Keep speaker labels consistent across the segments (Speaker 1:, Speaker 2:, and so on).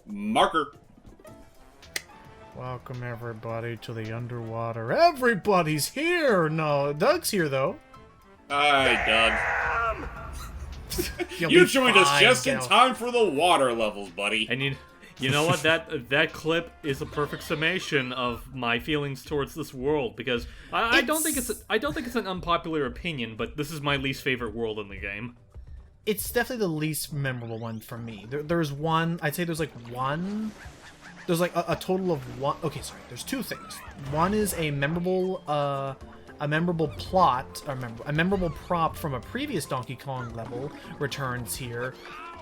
Speaker 1: Marker.
Speaker 2: Welcome everybody to the underwater. Everybody's here! No, Doug's here though.
Speaker 1: Hi, Doug. You joined us just in time for the water levels, buddy.
Speaker 3: And you know what? That clip is a perfect summation of my feelings towards this world, because I don't think it's an unpopular opinion, but this is my least favorite world in the game.
Speaker 2: It's definitely the least memorable one for me. There's one. I'd say there's like one. There's like a total of one. Okay, sorry. There's two things. One is a memorable plot, or a memorable prop from a previous Donkey Kong level returns here,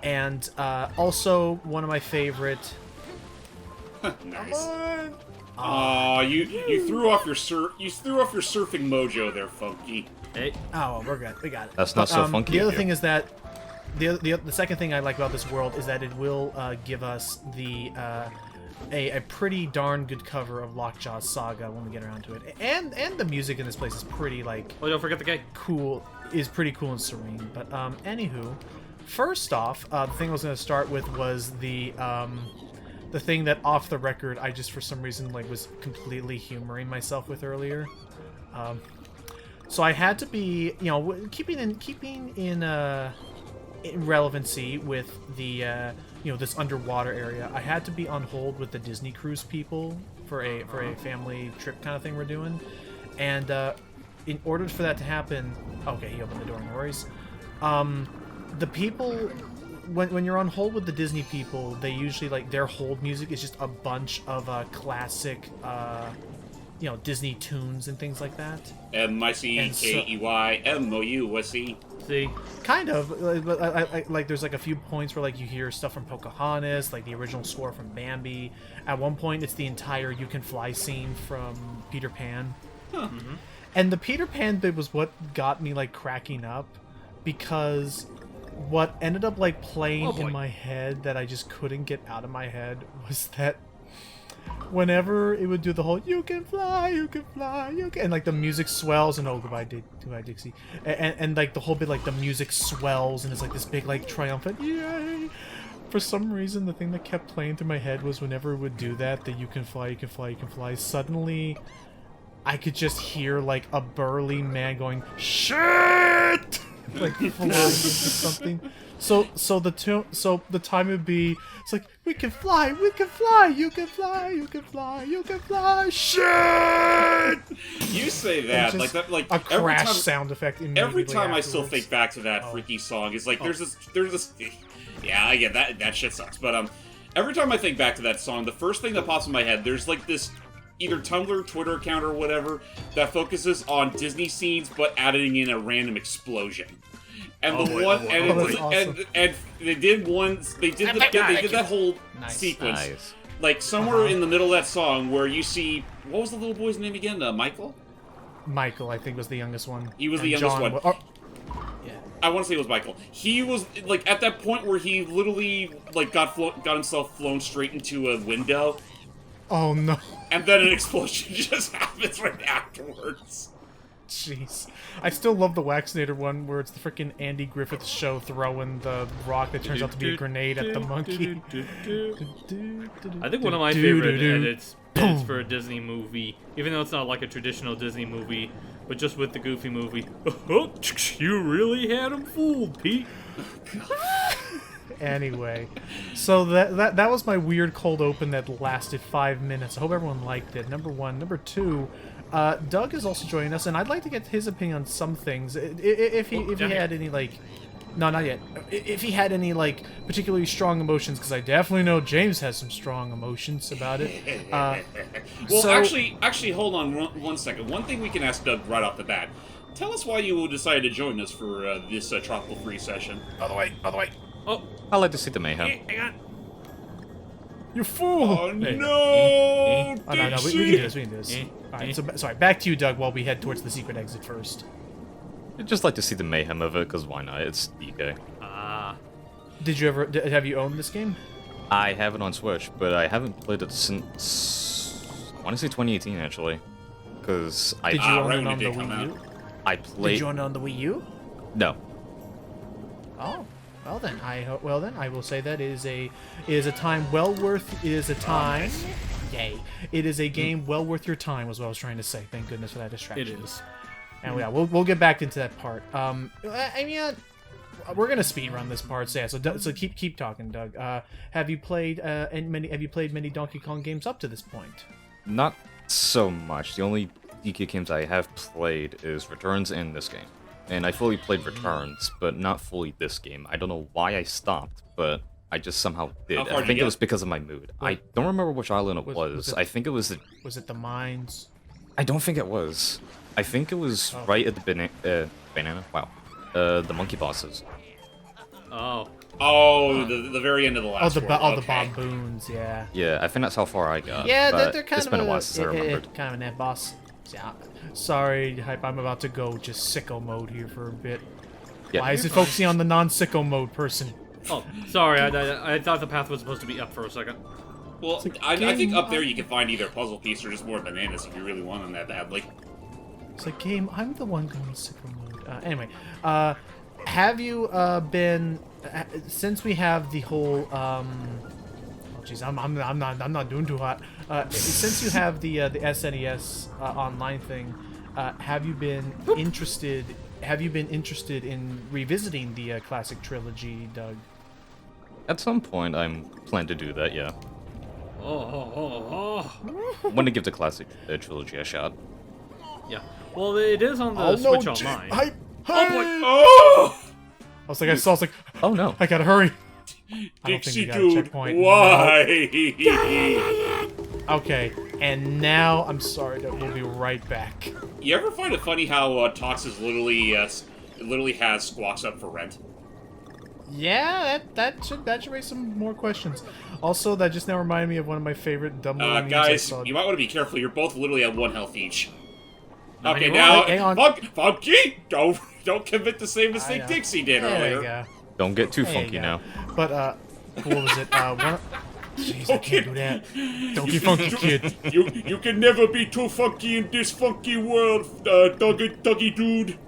Speaker 2: and also one of my favorite.
Speaker 1: Nice. Aw, you threw off your surfing mojo there, Funky.
Speaker 3: Hey.
Speaker 2: Oh, well, we're good. We got it.
Speaker 4: That's not so funky.
Speaker 2: The other thing is that the second thing I like about this world is that it will give us a pretty darn good cover of Lockjaw's Saga when we get around to it, and the music in this place is pretty
Speaker 3: Oh, don't forget the guy.
Speaker 2: Cool, is pretty cool and serene. But anywho, first off, the thing I was going to start with was the thing that off the record I just for some reason was completely humoring myself with earlier. So I had to be, keeping in relevancy with the this underwater area. I had to be on hold with the Disney Cruise people for a family trip kind of thing we're doing, and in order for that to happen, okay, he opened the door. No worries. The people, when you're on hold with the Disney people, they usually their hold music is just a bunch of classic Disney tunes and things like that.
Speaker 1: MICKEYMOUSE.
Speaker 3: See?
Speaker 2: Kind of, but I there's a few points where you hear stuff from Pocahontas, the original score from Bambi. At one point, it's the entire "You Can Fly" scene from Peter Pan.
Speaker 1: Huh.
Speaker 3: Mm-hmm.
Speaker 2: And the Peter Pan bit was what got me cracking up, because what ended up playing in my head that I just couldn't get out of my head was that whenever it would do the whole "You can fly, you can fly, you can," and the music swells and goodbye Dixie, and the whole bit the music swells and it's this big triumphant yay. For some reason, the thing that kept playing through my head was whenever it would do that, the "You can fly, you can fly, you can fly," suddenly I could just hear a burly man going "shit," flying into something. So the time would be, it's "We can fly, you can fly, you can fly, you can fly, shit!"
Speaker 1: You say that,
Speaker 2: a crash sound effect
Speaker 1: every time
Speaker 2: afterwards.
Speaker 1: I still think back to that freaky song, it's there's this, yeah, I get that shit sucks, but every time I think back to that song, the first thing that pops in my head, there's this either Tumblr, Twitter account, or whatever, that focuses on Disney scenes, but adding in a random explosion. And and they did that whole sequence, somewhere in the middle of that song where you see, what was the little boy's name again? Michael.
Speaker 2: Michael, I think, was the youngest one.
Speaker 1: He was the youngest one.
Speaker 2: Yeah.
Speaker 1: I want to say it was Michael. He was at that point where he literally got himself flown straight into a window.
Speaker 2: Oh no!
Speaker 1: And then an explosion just happens right afterwards.
Speaker 2: Jeez. I still love the Waxinator one where it's the freaking Andy Griffith Show throwing the rock that turns out to be a grenade at the monkey.
Speaker 3: I think one of my favorite edits for a Disney movie, even though it's not a traditional Disney movie, but just with the Goofy movie. You really had him fooled, Pete.
Speaker 2: Anyway, so that was my weird cold open that lasted 5 minutes. I hope everyone liked it. Number one. Number two, Doug is also joining us, and I'd like to get his opinion on some things. If he had any no, not yet. If he had any particularly strong emotions, because I definitely know James has some strong emotions about it.
Speaker 1: Actually, hold on one second. One thing we can ask Doug right off the bat. Tell us why you decided to join us for this Tropical Free session.
Speaker 4: By the way.
Speaker 3: Oh,
Speaker 4: I like to see the mayhem.
Speaker 3: hang on.
Speaker 2: You fool!
Speaker 1: Oh no!
Speaker 2: Oh, no, we can do this. Alright, so sorry, back to you, Doug, while we head towards the secret exit first.
Speaker 4: I'd just like to see the mayhem of it, because why not? It's DK.
Speaker 2: Did you ever... have you owned this game?
Speaker 4: I have it on Switch, but I haven't played it since... I want to say 2018, actually. Because I...
Speaker 2: Did you own it on the Wii U?
Speaker 4: I played...
Speaker 2: Did you own it on the Wii U?
Speaker 4: No.
Speaker 2: Oh. Well then, I will say that is a time well worth. It is a time. Yay! It is a game well worth your time. Was what I was trying to say. Thank goodness for that distraction.
Speaker 3: It is.
Speaker 2: And yeah, we'll get back into that part. I mean, we're gonna speed run this part. So yeah, so keep talking, Doug. Have you played many Donkey Kong games up to this point?
Speaker 4: Not so much. The only DK games I have played is Returns and this game. And I fully played Returns, but not fully this game. I don't know why I stopped, but I just somehow did. I think it was because of my mood. I don't remember which island it was. I think it was the...
Speaker 2: Was it the mines?
Speaker 4: I don't think it was. I think it was right at the banana. Wow. The monkey bosses.
Speaker 3: Oh.
Speaker 1: Oh, the very end of the last world.
Speaker 2: The bomboons, yeah.
Speaker 4: Yeah, I think that's how far I got.
Speaker 2: Yeah, they're kind
Speaker 4: it's been a while since I remembered.
Speaker 2: Kind of an end boss. Yeah. Sorry, Hype, I'm about to go just sicko mode here for a bit.
Speaker 4: Yeah.
Speaker 2: Why is it focusing on the non-sicko mode person?
Speaker 3: Oh, sorry, I thought the path was supposed to be up for a second.
Speaker 1: Well, I think up there you can find either a puzzle piece or just more bananas if you really want them that badly.
Speaker 2: It's like, game, I'm the one going sicko mode. Anyway, have you been... since we have the whole... oh, jeez, I'm not doing too hot. Since you have the SNES online thing, have you been interested in revisiting the classic trilogy, Doug?
Speaker 4: At some point, I'm planning to do that, yeah.
Speaker 3: Oh.
Speaker 4: Want to give the classic trilogy a shot.
Speaker 3: Yeah. Well, it is on the Switch Online.
Speaker 1: Oh!
Speaker 2: I was like,
Speaker 4: oh no.
Speaker 2: I gotta hurry.
Speaker 1: Dixie dude, why?
Speaker 2: Okay, and now I'm sorry, Doug, we'll be right back.
Speaker 1: You ever find it funny how Toxis literally has Squawks up for rent?
Speaker 2: Yeah, that should raise some more questions. Also, that just now reminded me of one of my favorite dumb little memes I
Speaker 1: guys,
Speaker 2: saw.
Speaker 1: you might want to be careful. You're both literally at 1 health each.
Speaker 3: No,
Speaker 1: Okay, now,
Speaker 2: hang on.
Speaker 1: Funky, don't commit the same mistake Dixie did
Speaker 2: there
Speaker 1: earlier.
Speaker 2: You go.
Speaker 4: Don't get too
Speaker 2: There you
Speaker 4: funky
Speaker 2: go.
Speaker 4: now.
Speaker 2: But what was it? Jeez, I can't do that. Don't be funky, kid.
Speaker 1: You can never be too funky in this funky world, Dougie dude.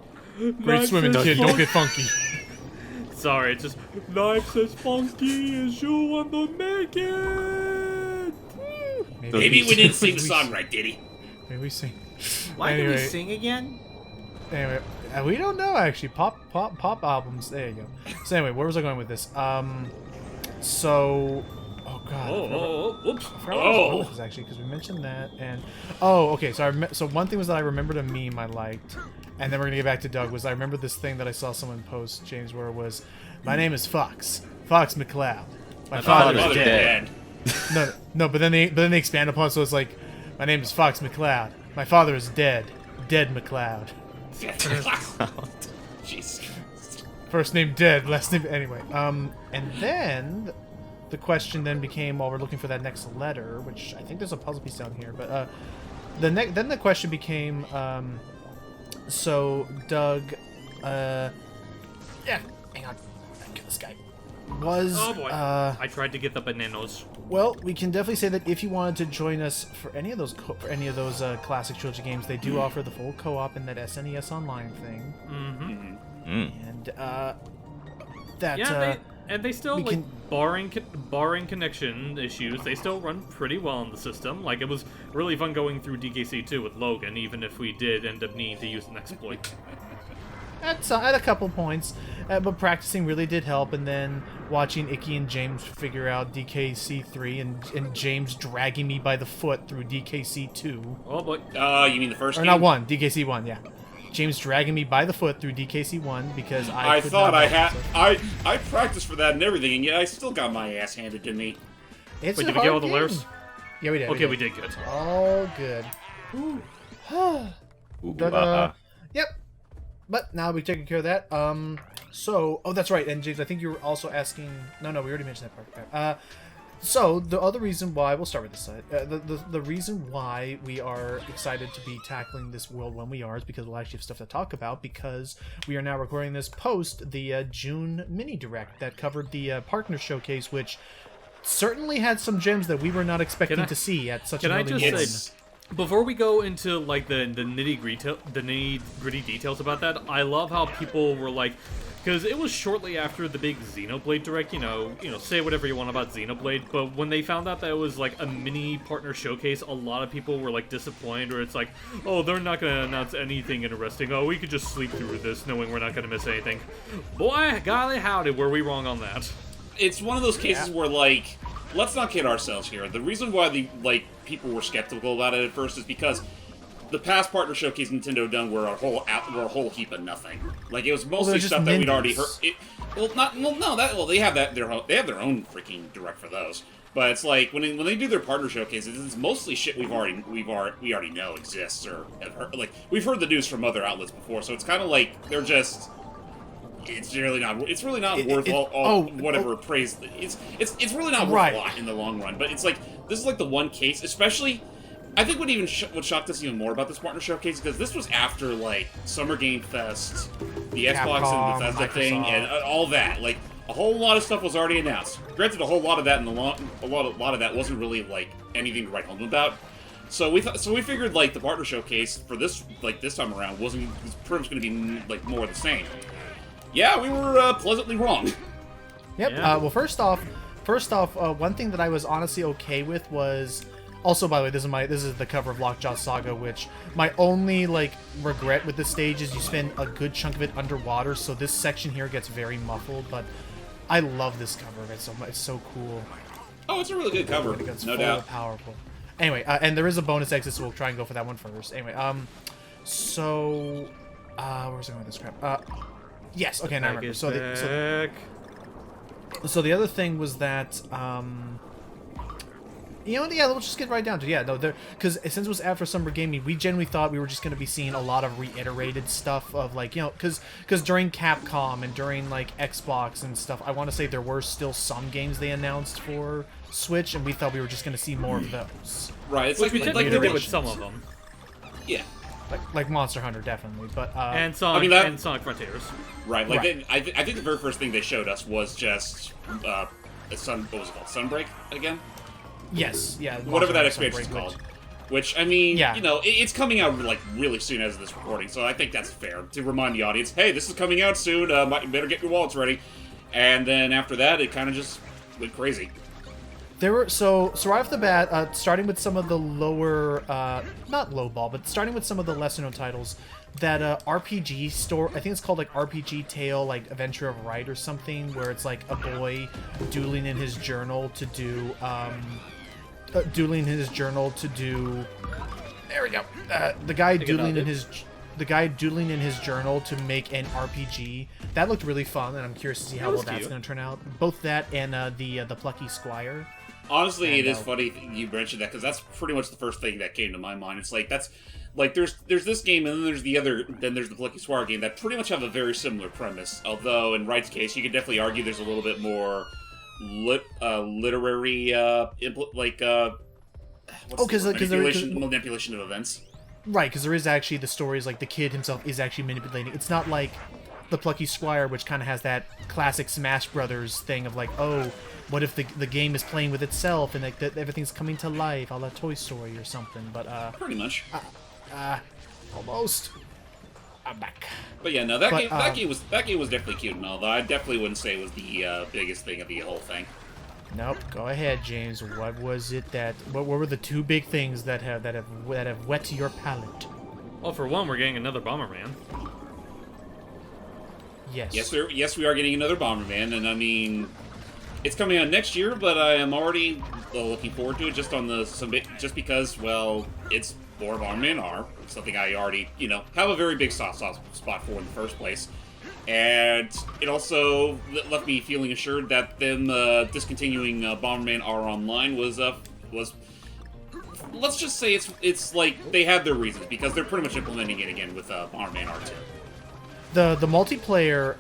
Speaker 2: Great swimming, kid. Don't get funky.
Speaker 3: Sorry, it's just life's as funky as you want to make it.
Speaker 1: Maybe we didn't sing the song right, did he?
Speaker 2: Maybe we sing.
Speaker 5: Why did we sing again?
Speaker 2: Anyway, we don't know actually. Pop albums. There you go. So anyway, where was I going with this? So, oh god.
Speaker 3: Whoops.
Speaker 2: I forgot what it was actually because we mentioned that and okay. So one thing was that I remembered a meme I liked, and then we're gonna get back to Doug. Was I remember this thing that I saw someone post, James, where it was, "My name is Fox McCloud. My father is dead." No, but then they expand upon it, so it's like, "My name is Fox McCloud. My father is dead. Dead McCloud."
Speaker 1: Jeez.
Speaker 2: First name dead, last name anyway. And then the question then became, while we're looking for that next letter, which I think there's a puzzle piece down here, but then the question became, so Doug, yeah, hang on, get this guy.
Speaker 3: Oh boy, I tried to get the bananas.
Speaker 2: Well, we can definitely say that if you wanted to join us for any of those classic trilogy games, they do offer the full co-op in that SNES Online thing. And that
Speaker 3: they still barring connection issues, they still run pretty well on the system. Like, it was really fun going through DKC2 with Logan, even if we did end up needing to use an exploit.
Speaker 2: At a couple points, but practicing really did help, and then watching Icky and James figure out DKC3 and James dragging me by the foot through DKC2.
Speaker 3: Oh boy.
Speaker 1: You mean the first game?
Speaker 2: Or not 1, DKC1, yeah. James dragging me by the foot through DKC1 because
Speaker 1: I practiced for that and everything, and yet I still got my ass handed to me.
Speaker 2: It's
Speaker 3: Wait,
Speaker 2: a
Speaker 3: did we get all the
Speaker 2: game.
Speaker 3: letters?
Speaker 2: Yeah, we did.
Speaker 3: Okay, we did good.
Speaker 2: All good. But, yep. But now we've taken care of that. So, that's right. And James, I think you were also asking. No, we already mentioned that part. So the other reason why we'll start with this side. The reason why we are excited to be tackling this world when we are is because we'll actually have stuff to talk about, because we are now recording this post the June mini direct that covered the partner showcase, which certainly had some gems that we were not expecting to see at such an early moment.
Speaker 3: Can I just say, before we go into like the nitty gritty details about that, I love how people were like, Because it was shortly after the big Xenoblade Direct, you know, say whatever you want about Xenoblade, but when they found out that it was like a mini partner showcase, a lot of people were like disappointed, or it's like, oh, they're not going to announce anything interesting. Oh, we could just sleep through this knowing we're not going to miss anything. Boy, golly howdy, were we wrong on that.
Speaker 1: It's one of those cases where, like, let's not kid ourselves here. The reason why people were skeptical about it at first is because the past partner showcase Nintendo done were a whole heap of nothing. Like, it was mostly stuff that we'd already heard. They have their own freaking direct for those. But it's like when they do their partner showcases, it's mostly shit we already know exists or have heard. Like, we've heard the news from other outlets before, so it's kind of like they're just. It's really not worth whatever praise. It's really not worth a lot in the long run. But it's like this is like the one case, especially. I think what shocked us even more about this partner showcase, because this was after, like, Summer Game Fest, the Xbox and Bethesda thing, and all that. Like, a whole lot of stuff was already announced. Granted, a whole lot of that and a lot of that wasn't really, like, anything to write home about. So we figured, like, the partner showcase for this time around was pretty much going to be, like, more of the same. Yeah, we were pleasantly wrong.
Speaker 2: Yep.
Speaker 3: Yeah.
Speaker 2: Well, first off, one thing that I was honestly okay with was. Also, by the way, this is the cover of Lockjaw Saga, which my only, like, regret with this stage is you spend a good chunk of it underwater, so this section here gets very muffled, but I love this cover. It's so cool.
Speaker 1: Oh, it's a really good cover, no doubt.
Speaker 2: Powerful. Anyway, and there is a bonus exit, so we'll try and go for that one first. Anyway, so, where's I going with this crap? Yes, okay, now I remember. So the other thing was that, you know, yeah, let's just get right down to it. Yeah, no, because since it was after Summer Gaming, we generally thought we were just going to be seeing a lot of reiterated stuff of, like, you know, because during Capcom and during, like, Xbox and stuff, I want to say there were still some games they announced for Switch, and we thought we were just going to see more of those.
Speaker 1: Right, it's
Speaker 3: Which we
Speaker 1: like
Speaker 3: typically did with some of them.
Speaker 1: Yeah.
Speaker 2: Like Monster Hunter, definitely, but
Speaker 3: and Sonic Frontiers.
Speaker 1: Right, like I think the very first thing they showed us was just what was it called? Sunbreak again?
Speaker 2: Yes, yeah.
Speaker 1: Whatever that expansion is called. Which, I mean,
Speaker 2: yeah.
Speaker 1: You know, it's coming out, like, really soon as of this recording, so I think that's fair to remind the audience, hey, this is coming out soon, you better get your wallets ready. And then after that, it kind of just went crazy.
Speaker 2: There were, so right off the bat, starting with some of the lower, not lowball, but starting with some of the lesser-known titles, that RPG store, I think it's called, like, RPG Tale, like, Adventure of Wright or something, where it's, like, a boy doodling in his journal to do, there we go. The guy doodling in his journal to make an RPG. That looked really fun, and I'm curious to see how well that's going to turn out. Both that and the Plucky Squire.
Speaker 1: Honestly, it is funny you mentioned that, because that's pretty much the first thing that came to my mind. It's like, that's like there's this game, and then there's the Plucky Squire game that pretty much have a very similar premise. Although in Wright's case, you could definitely argue there's a little bit more literary manipulation of events.
Speaker 2: Right, because there is actually the stories, like, the kid himself is actually manipulating. It's not like the Plucky Squire, which kind of has that classic Smash Brothers thing of, like, oh, what if the game is playing with itself and, like, everything's coming to life, a la Toy Story or something, but,
Speaker 1: pretty much.
Speaker 2: Almost. I'm back.
Speaker 1: But yeah, no, that game was definitely cute and all, though I definitely wouldn't say it was the biggest thing of the whole thing.
Speaker 2: Nope. Go ahead, James. What was it what were the two big things that have whet your palate?
Speaker 3: Well, for one, we're getting another Bomberman.
Speaker 2: Yes.
Speaker 1: Yes, we are getting another Bomberman, and I mean, it's coming out next year, but I am already looking forward to it just because, well, it's more Bomberman R, something I already, have a very big soft spot for in the first place. And it also left me feeling assured that them discontinuing Bomberman R Online was let's just say it's like they had their reasons, because they're pretty much implementing it again with Bomberman R2.
Speaker 2: The multiplayer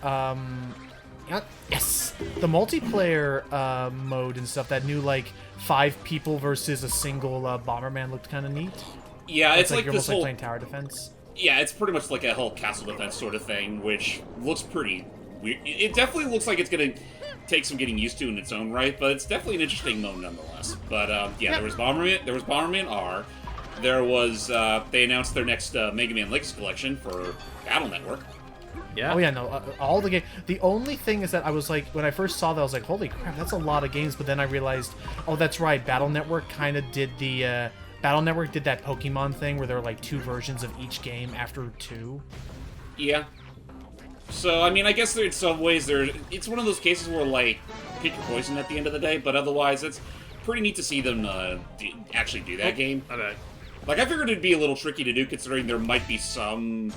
Speaker 2: yes, the multiplayer mode and stuff, that new, like, 5 people versus a single Bomberman looked kind of neat.
Speaker 1: Yeah, it's like
Speaker 2: you're
Speaker 1: this
Speaker 2: almost
Speaker 1: whole
Speaker 2: like playing tower defense.
Speaker 1: Yeah, it's pretty much like a whole castle defense sort of thing, which looks pretty weird. It definitely looks like it's going to take some getting used to in its own right, but it's definitely an interesting mode nonetheless. But there was Bomberman R. There was they announced their next Mega Man Legacy collection for Battle Network.
Speaker 3: Yeah.
Speaker 2: Oh yeah, no, all the games. The only thing is that I was like, when I first saw that, I was like, holy crap, that's a lot of games. But then I realized, oh, that's right, Battle Network kind of did the Battle Network did that Pokemon thing where there were like 2 versions of each game after 2.
Speaker 1: Yeah. So I mean, I guess in some ways it's one of those cases where like pick your poison at the end of the day. But otherwise, it's pretty neat to see them actually do that game.
Speaker 3: Okay.
Speaker 1: Like I figured it'd be a little tricky to do considering there might be some.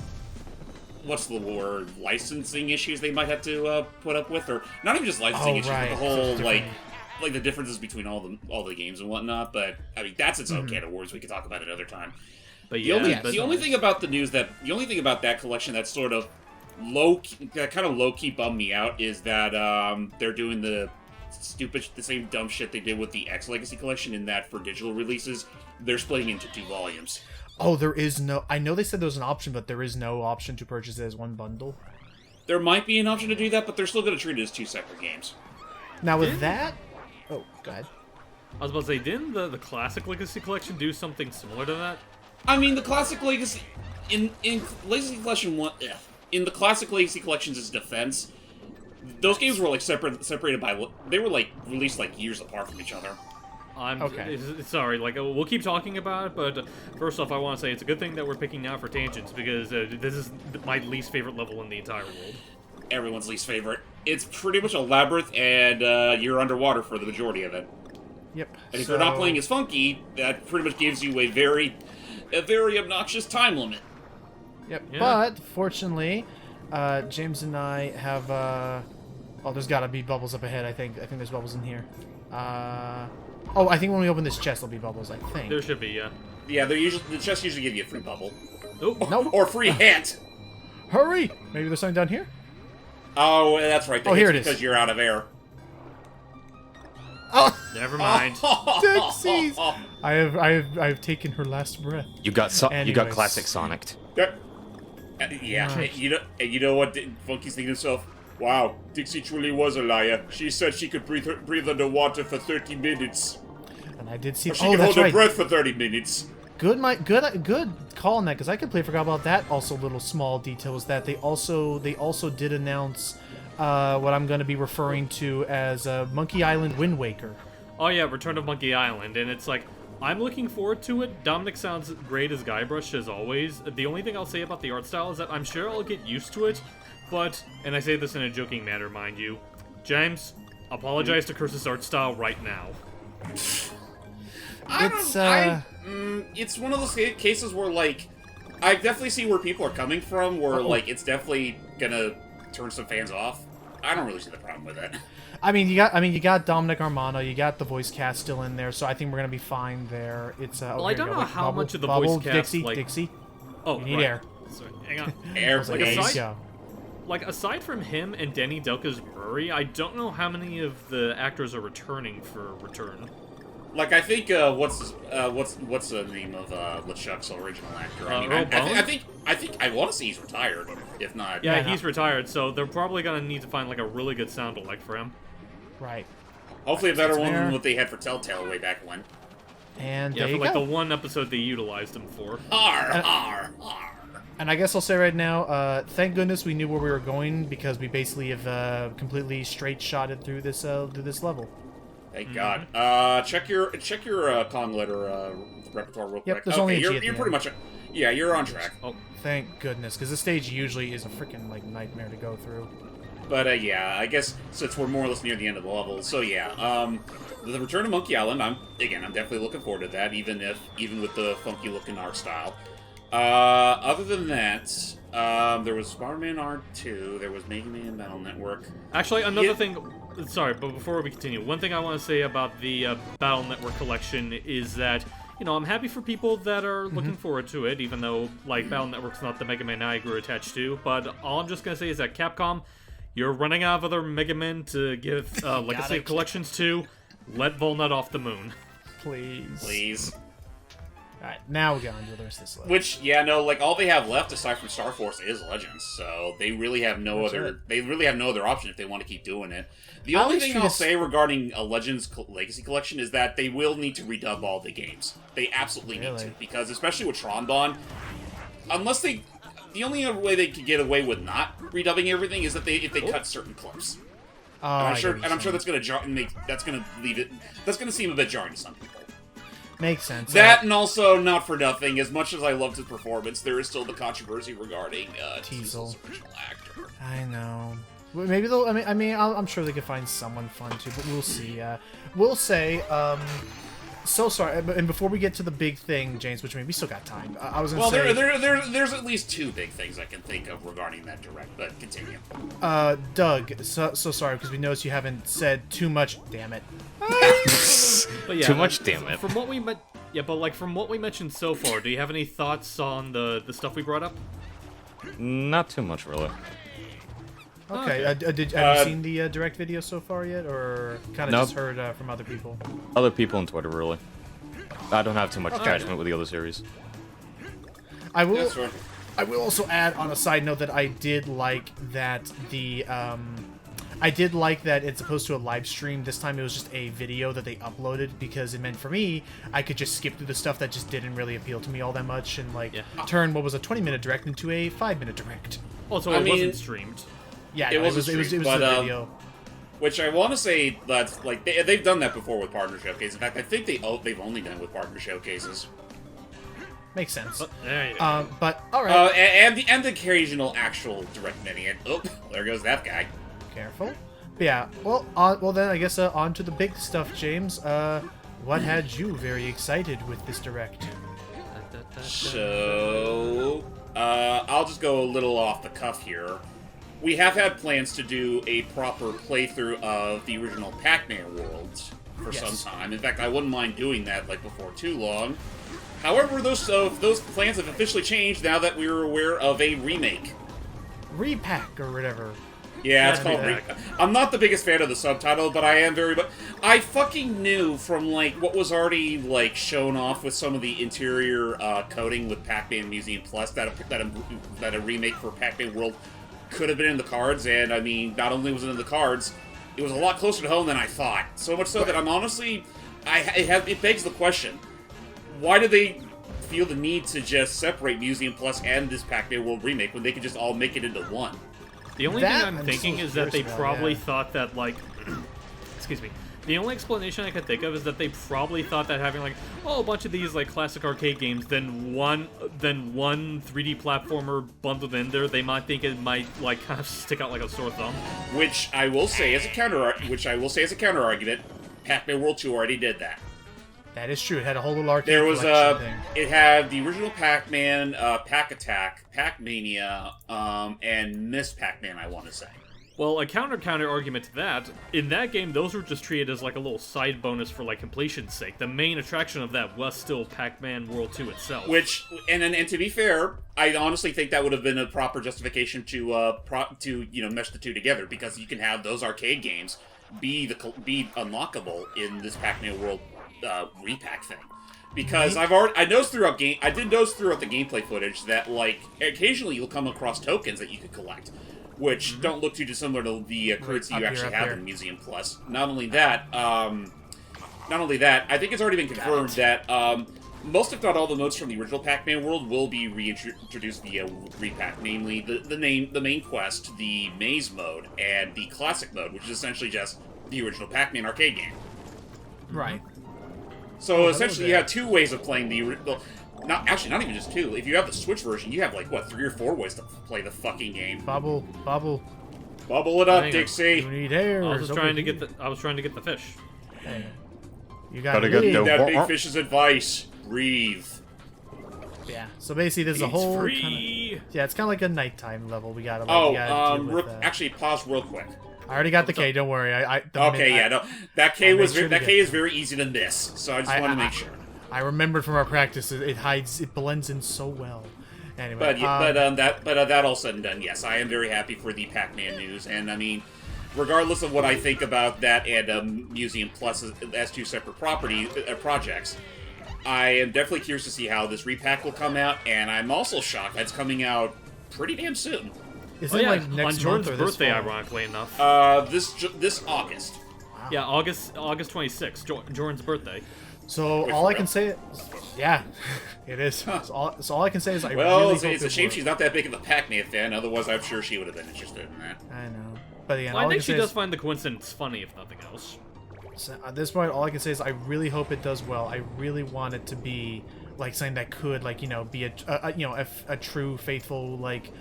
Speaker 1: What's the word? Licensing issues they might have to put up with, or not even just licensing issues, but the whole like the differences between all the games and whatnot. But I mean, that's its own can of worms. We could talk about it another time.
Speaker 3: But
Speaker 1: The only thing about the news the only thing about that collection that's sort of low key bummed me out is that they're doing the same dumb shit they did with the X Legacy collection. In that for digital releases, they're splitting into 2 volumes.
Speaker 2: Oh, there is no... I know they said there was an option, but there is no option to purchase it as one bundle.
Speaker 1: There might be an option to do that, but they're still going to treat it as 2 separate games.
Speaker 2: Now, with that... Oh, go ahead.
Speaker 3: I was about to say, didn't the Classic Legacy Collection do something similar to that?
Speaker 1: I mean, the Classic Legacy... In Legacy Collection 1... In the Classic Legacy Collection's defense, those games were, like, separated by... They were, like, released, like, years apart from each other.
Speaker 3: I'm
Speaker 2: okay.
Speaker 3: Sorry, like, we'll keep talking about it, but first off, I want to say it's a good thing that we're picking now for tangents, because this is my least favorite level in the entire world.
Speaker 1: Everyone's least favorite. It's pretty much a labyrinth, and you're underwater for the majority of it.
Speaker 2: Yep.
Speaker 1: And if you're not playing as Funky, that pretty much gives you a very obnoxious time limit.
Speaker 2: Yep.
Speaker 3: Yeah.
Speaker 2: But, fortunately, James and I have... Oh, there's gotta be bubbles up ahead, I think. I think there's bubbles in here. Oh, I think when we open this chest, there'll be bubbles, I think.
Speaker 3: There should be, yeah.
Speaker 1: Yeah, the chests usually give you a free bubble.
Speaker 3: Oh,
Speaker 2: Nope.
Speaker 1: Or free hit!
Speaker 2: Hurry! Maybe there's something down here?
Speaker 1: Oh, that's right.
Speaker 2: Oh, here it is.
Speaker 1: Because you're out of air.
Speaker 2: Oh!
Speaker 3: never mind.
Speaker 2: Dixies! I have taken her last breath.
Speaker 4: You got
Speaker 2: Anyways.
Speaker 4: classic Sonic.
Speaker 1: Yeah,
Speaker 2: Nice.
Speaker 1: and you know what? Funky's thinking to himself, wow, Dixie truly was a liar. She said she could breathe underwater for 30 minutes.
Speaker 2: And I did see...
Speaker 1: She
Speaker 2: Oh,
Speaker 1: could
Speaker 2: that's
Speaker 1: hold her
Speaker 2: right.
Speaker 1: breath for 30 minutes.
Speaker 2: Good call on that, because I completely forgot about that. Also, little small detail is that they also did announce what I'm going to be referring to as Monkey Island Wind Waker.
Speaker 3: Oh yeah, Return of Monkey Island, and it's like, I'm looking forward to it. Dominic sounds great as Guybrush, as always. The only thing I'll say about the art style is that I'm sure I'll get used to it, but, and I say this in a joking manner, mind you, James, apologize to Curse's art style right now.
Speaker 1: It's one of those cases where, like, I definitely see where people are coming from, where, like, it's definitely gonna turn some fans off. I don't really see the problem with it.
Speaker 2: I mean, you got Dominic Armano, you got the voice cast still in there, so I think we're gonna be fine there. It's
Speaker 3: Well,
Speaker 2: oh,
Speaker 3: I
Speaker 2: here
Speaker 3: don't
Speaker 2: we
Speaker 3: know
Speaker 2: go.
Speaker 3: how much of the
Speaker 2: Bubble,
Speaker 3: voice cast,
Speaker 2: Dixie,
Speaker 3: like...
Speaker 2: Dixie.
Speaker 3: Oh,
Speaker 2: You need
Speaker 3: right.
Speaker 2: air.
Speaker 3: Sorry, hang on.
Speaker 1: Air,
Speaker 3: Like,
Speaker 1: please.
Speaker 3: aside- Like, aside from him and Danny Delka's Brewery, I don't know how many of the actors are returning for Return.
Speaker 1: Like, I think, what's the name of LeChuck's original actor? I mean,
Speaker 3: Earl Bones?
Speaker 1: I think I want to say he's retired, if not.
Speaker 3: Yeah,
Speaker 2: Yeah.
Speaker 3: he's retired, so they're probably gonna need to find, like, a really good sound-alike for him.
Speaker 2: Right.
Speaker 1: Hopefully a better
Speaker 2: It's
Speaker 1: one
Speaker 2: there.
Speaker 1: than what they had for Telltale way back when.
Speaker 2: And
Speaker 3: Yeah,
Speaker 2: there
Speaker 3: for,
Speaker 2: you
Speaker 3: like,
Speaker 2: go.
Speaker 3: the one episode they utilized him for.
Speaker 1: Arr, arr, arr.
Speaker 2: And I guess I'll say right now, thank goodness we knew where we were going, because we basically have completely straight shotted through this level.
Speaker 1: Thank God. Check your Kong letter repertoire real
Speaker 2: Yep,
Speaker 1: quick.
Speaker 2: there's only a G
Speaker 1: you're
Speaker 2: at the
Speaker 1: pretty
Speaker 2: end.
Speaker 1: much. Yeah, you're on track.
Speaker 3: Oh,
Speaker 2: Thank goodness, because this stage usually is a freaking like nightmare to go through.
Speaker 1: But yeah, I guess since we're more or less near the end of the level, so yeah, the Return of Monkey Island. I'm definitely looking forward to that, even with the funky looking art style. Other than that, there was Spider-Man R2, there was Mega Man Battle Network.
Speaker 3: actually, another
Speaker 1: Yeah.
Speaker 3: thing... Sorry, but before we continue, one thing I want to say about the Battle Network collection is that, you know, I'm happy for people that are looking forward to it, even though, like, Battle Network's not the Mega Man I grew attached to, but all I'm just going to say is that Capcom, you're running out of other Mega Men to give Legacy collections to. Let Volnut off the moon.
Speaker 2: Please. Alright, now we go on to the rest of this level.
Speaker 1: Which, yeah, no, like all they have left aside from Star Force is Legends, so they really have no other option if they want to keep doing it. The
Speaker 2: At
Speaker 1: only
Speaker 2: least
Speaker 1: thing
Speaker 2: you
Speaker 1: I'll
Speaker 2: just-
Speaker 1: say regarding a Legends Legacy Collection is that they will need to redub all the games. They absolutely need to,
Speaker 2: Really?
Speaker 1: because especially with Tron Bond, unless they the only other way they could get away with not redubbing everything is that if they cut certain clips.
Speaker 2: Oh,
Speaker 1: I'm sure that's gonna seem a bit jarring to some people.
Speaker 2: Makes sense.
Speaker 1: That and also, not for nothing, as much as I loved his performance, there is still the controversy regarding Teasel's original actor.
Speaker 2: I know. Maybe they'll. I'm sure they could find someone fun too, but we'll see. We'll say. So sorry, and before we get to the big thing, James, which we still got time. I was gonna say.
Speaker 1: There's at least two big things I can think of regarding that direct, but continue.
Speaker 2: Doug, so sorry because we noticed you haven't said too much. Damn it.
Speaker 3: But yeah,
Speaker 4: Too much, damn it.
Speaker 3: From what we from what we mentioned so far, do you have any thoughts on the stuff we brought up?
Speaker 4: Not too much, really.
Speaker 2: Okay. Have you seen the direct video so far yet, or kind of
Speaker 4: Nope.
Speaker 2: just heard from other people?
Speaker 4: Other people on Twitter, really. I don't have too much attachment with the other series.
Speaker 2: I will.
Speaker 1: That's right.
Speaker 2: I will also add on a side note that I did like that I did like that it's opposed to a live stream. This time it was just a video that they uploaded because it meant for me I could just skip through the stuff that just didn't really appeal to me all that much and turn what was a 20-minute direct into a 5-minute direct.
Speaker 3: Also, it wasn't streamed.
Speaker 2: Yeah,
Speaker 1: It
Speaker 2: no,
Speaker 1: was
Speaker 2: it was a
Speaker 1: but,
Speaker 2: video.
Speaker 1: Which I want to say that's like they've done that before with partner showcases. In fact, I think they've only done it with partner showcases.
Speaker 2: Makes sense.
Speaker 3: There you go.
Speaker 2: But all right.
Speaker 1: And the occasional actual direct mini. And there goes that guy.
Speaker 2: Careful. But yeah. Well, then I guess on to the big stuff, James. What had you very excited with this direct?
Speaker 1: So, I'll just go a little off the cuff here. We have had plans to do a proper playthrough of the original Pac-Man worlds for some time. In fact, I wouldn't mind doing that before too long. However, those plans have officially changed now that we're aware of a remake.
Speaker 2: Repack or whatever.
Speaker 1: Yeah, it's called Repack. I'm not the biggest fan of the subtitle, but I am very. I fucking knew from what was already shown off with some of the interior coding with Pac-Man Museum Plus that a remake for Pac-Man World could have been in the cards, and I mean, not only was it in the cards, it was a lot closer to home than I thought. So much so that I'm honestly, it begs the question: why did they feel the need to just separate Museum Plus and this Pac-Man World remake when they could just all make it into one?
Speaker 3: The only thing I'm thinking is that they probably thought that excuse me. The only explanation I could think of is that they probably thought that having a bunch of these classic arcade games, then one 3D platformer bundled in there, they might think it might kind of stick out like a sore thumb. Which I will say as a counter argument, Pac-Man World 2 already did that.
Speaker 2: That is true. It had a whole little arcade
Speaker 1: There was
Speaker 2: thing.
Speaker 1: It had the original Pac-Man, Pac-Attack, Pac-Mania, and Miss Pac-Man, I want to say.
Speaker 3: Well, a counter argument to that, in that game, those were just treated as a little side bonus for completion's sake. The main attraction of that was still Pac-Man World 2 itself.
Speaker 1: Which, and to be fair, I honestly think that would have been a proper justification to mesh the two together, because you can have those arcade games be unlockable in this Pac-Man World repack thing. Because I noticed throughout the gameplay footage that occasionally you'll come across tokens that you could collect, which don't look too dissimilar to the currency you actually have in Museum Plus. Not only that, I think it's already been confirmed that most, if not all, the modes from the original Pac-Man world will be reintroduced via repack. Namely, the main quest, the maze mode, and the classic mode, which is essentially just the original Pac-Man arcade game.
Speaker 2: Right.
Speaker 1: So essentially, you have two ways of playing the original. Not even just two. If you have the Switch version, you have 3 or 4 ways to play the fucking game.
Speaker 2: Bubble
Speaker 1: it up, Dixie.
Speaker 2: You need air.
Speaker 3: I was trying to get the fish.
Speaker 2: Hey, you gotta
Speaker 4: get
Speaker 2: leave.
Speaker 1: That big fish's advice. Breathe.
Speaker 2: Yeah. So basically, there's a whole it's kind of like a nighttime level. We gotta.
Speaker 1: Actually, pause real quick.
Speaker 2: I already got the K. Don't worry.
Speaker 1: That K is very easy to miss. So I just want to make sure.
Speaker 2: I remembered from our practice. It blends in so well. Anyway,
Speaker 1: that all said and done, yes, I am very happy for the Pac-Man news, and I mean, regardless of what I think about that and Museum Plus as two separate projects, I am definitely curious to see how this repack will come out, and I'm also shocked that it's coming out pretty damn soon.
Speaker 2: Is it next
Speaker 3: on Jordan's
Speaker 2: month or
Speaker 3: birthday,
Speaker 2: fall?
Speaker 3: ironically enough.
Speaker 1: This August.
Speaker 2: Wow.
Speaker 3: Yeah, August 26th, Jordan's birthday.
Speaker 2: So
Speaker 1: Wait,
Speaker 2: all I
Speaker 1: for
Speaker 2: can say, Yeah, it is. So all I can say is I
Speaker 1: Well,
Speaker 2: really
Speaker 1: it's
Speaker 2: hope
Speaker 1: a shame
Speaker 2: works.
Speaker 1: she's not that big of a Pac-Man fan. Otherwise, I'm sure she would have been interested in that.
Speaker 2: I know. But yeah,
Speaker 3: Well, I
Speaker 2: all
Speaker 3: think
Speaker 2: can
Speaker 3: she
Speaker 2: say
Speaker 3: does
Speaker 2: is,
Speaker 3: find the coincidence funny, if nothing else.
Speaker 2: so at this point, all I can say is I really hope it does well. I really want it to be like something that could, like, you know, be a true, faithful, like,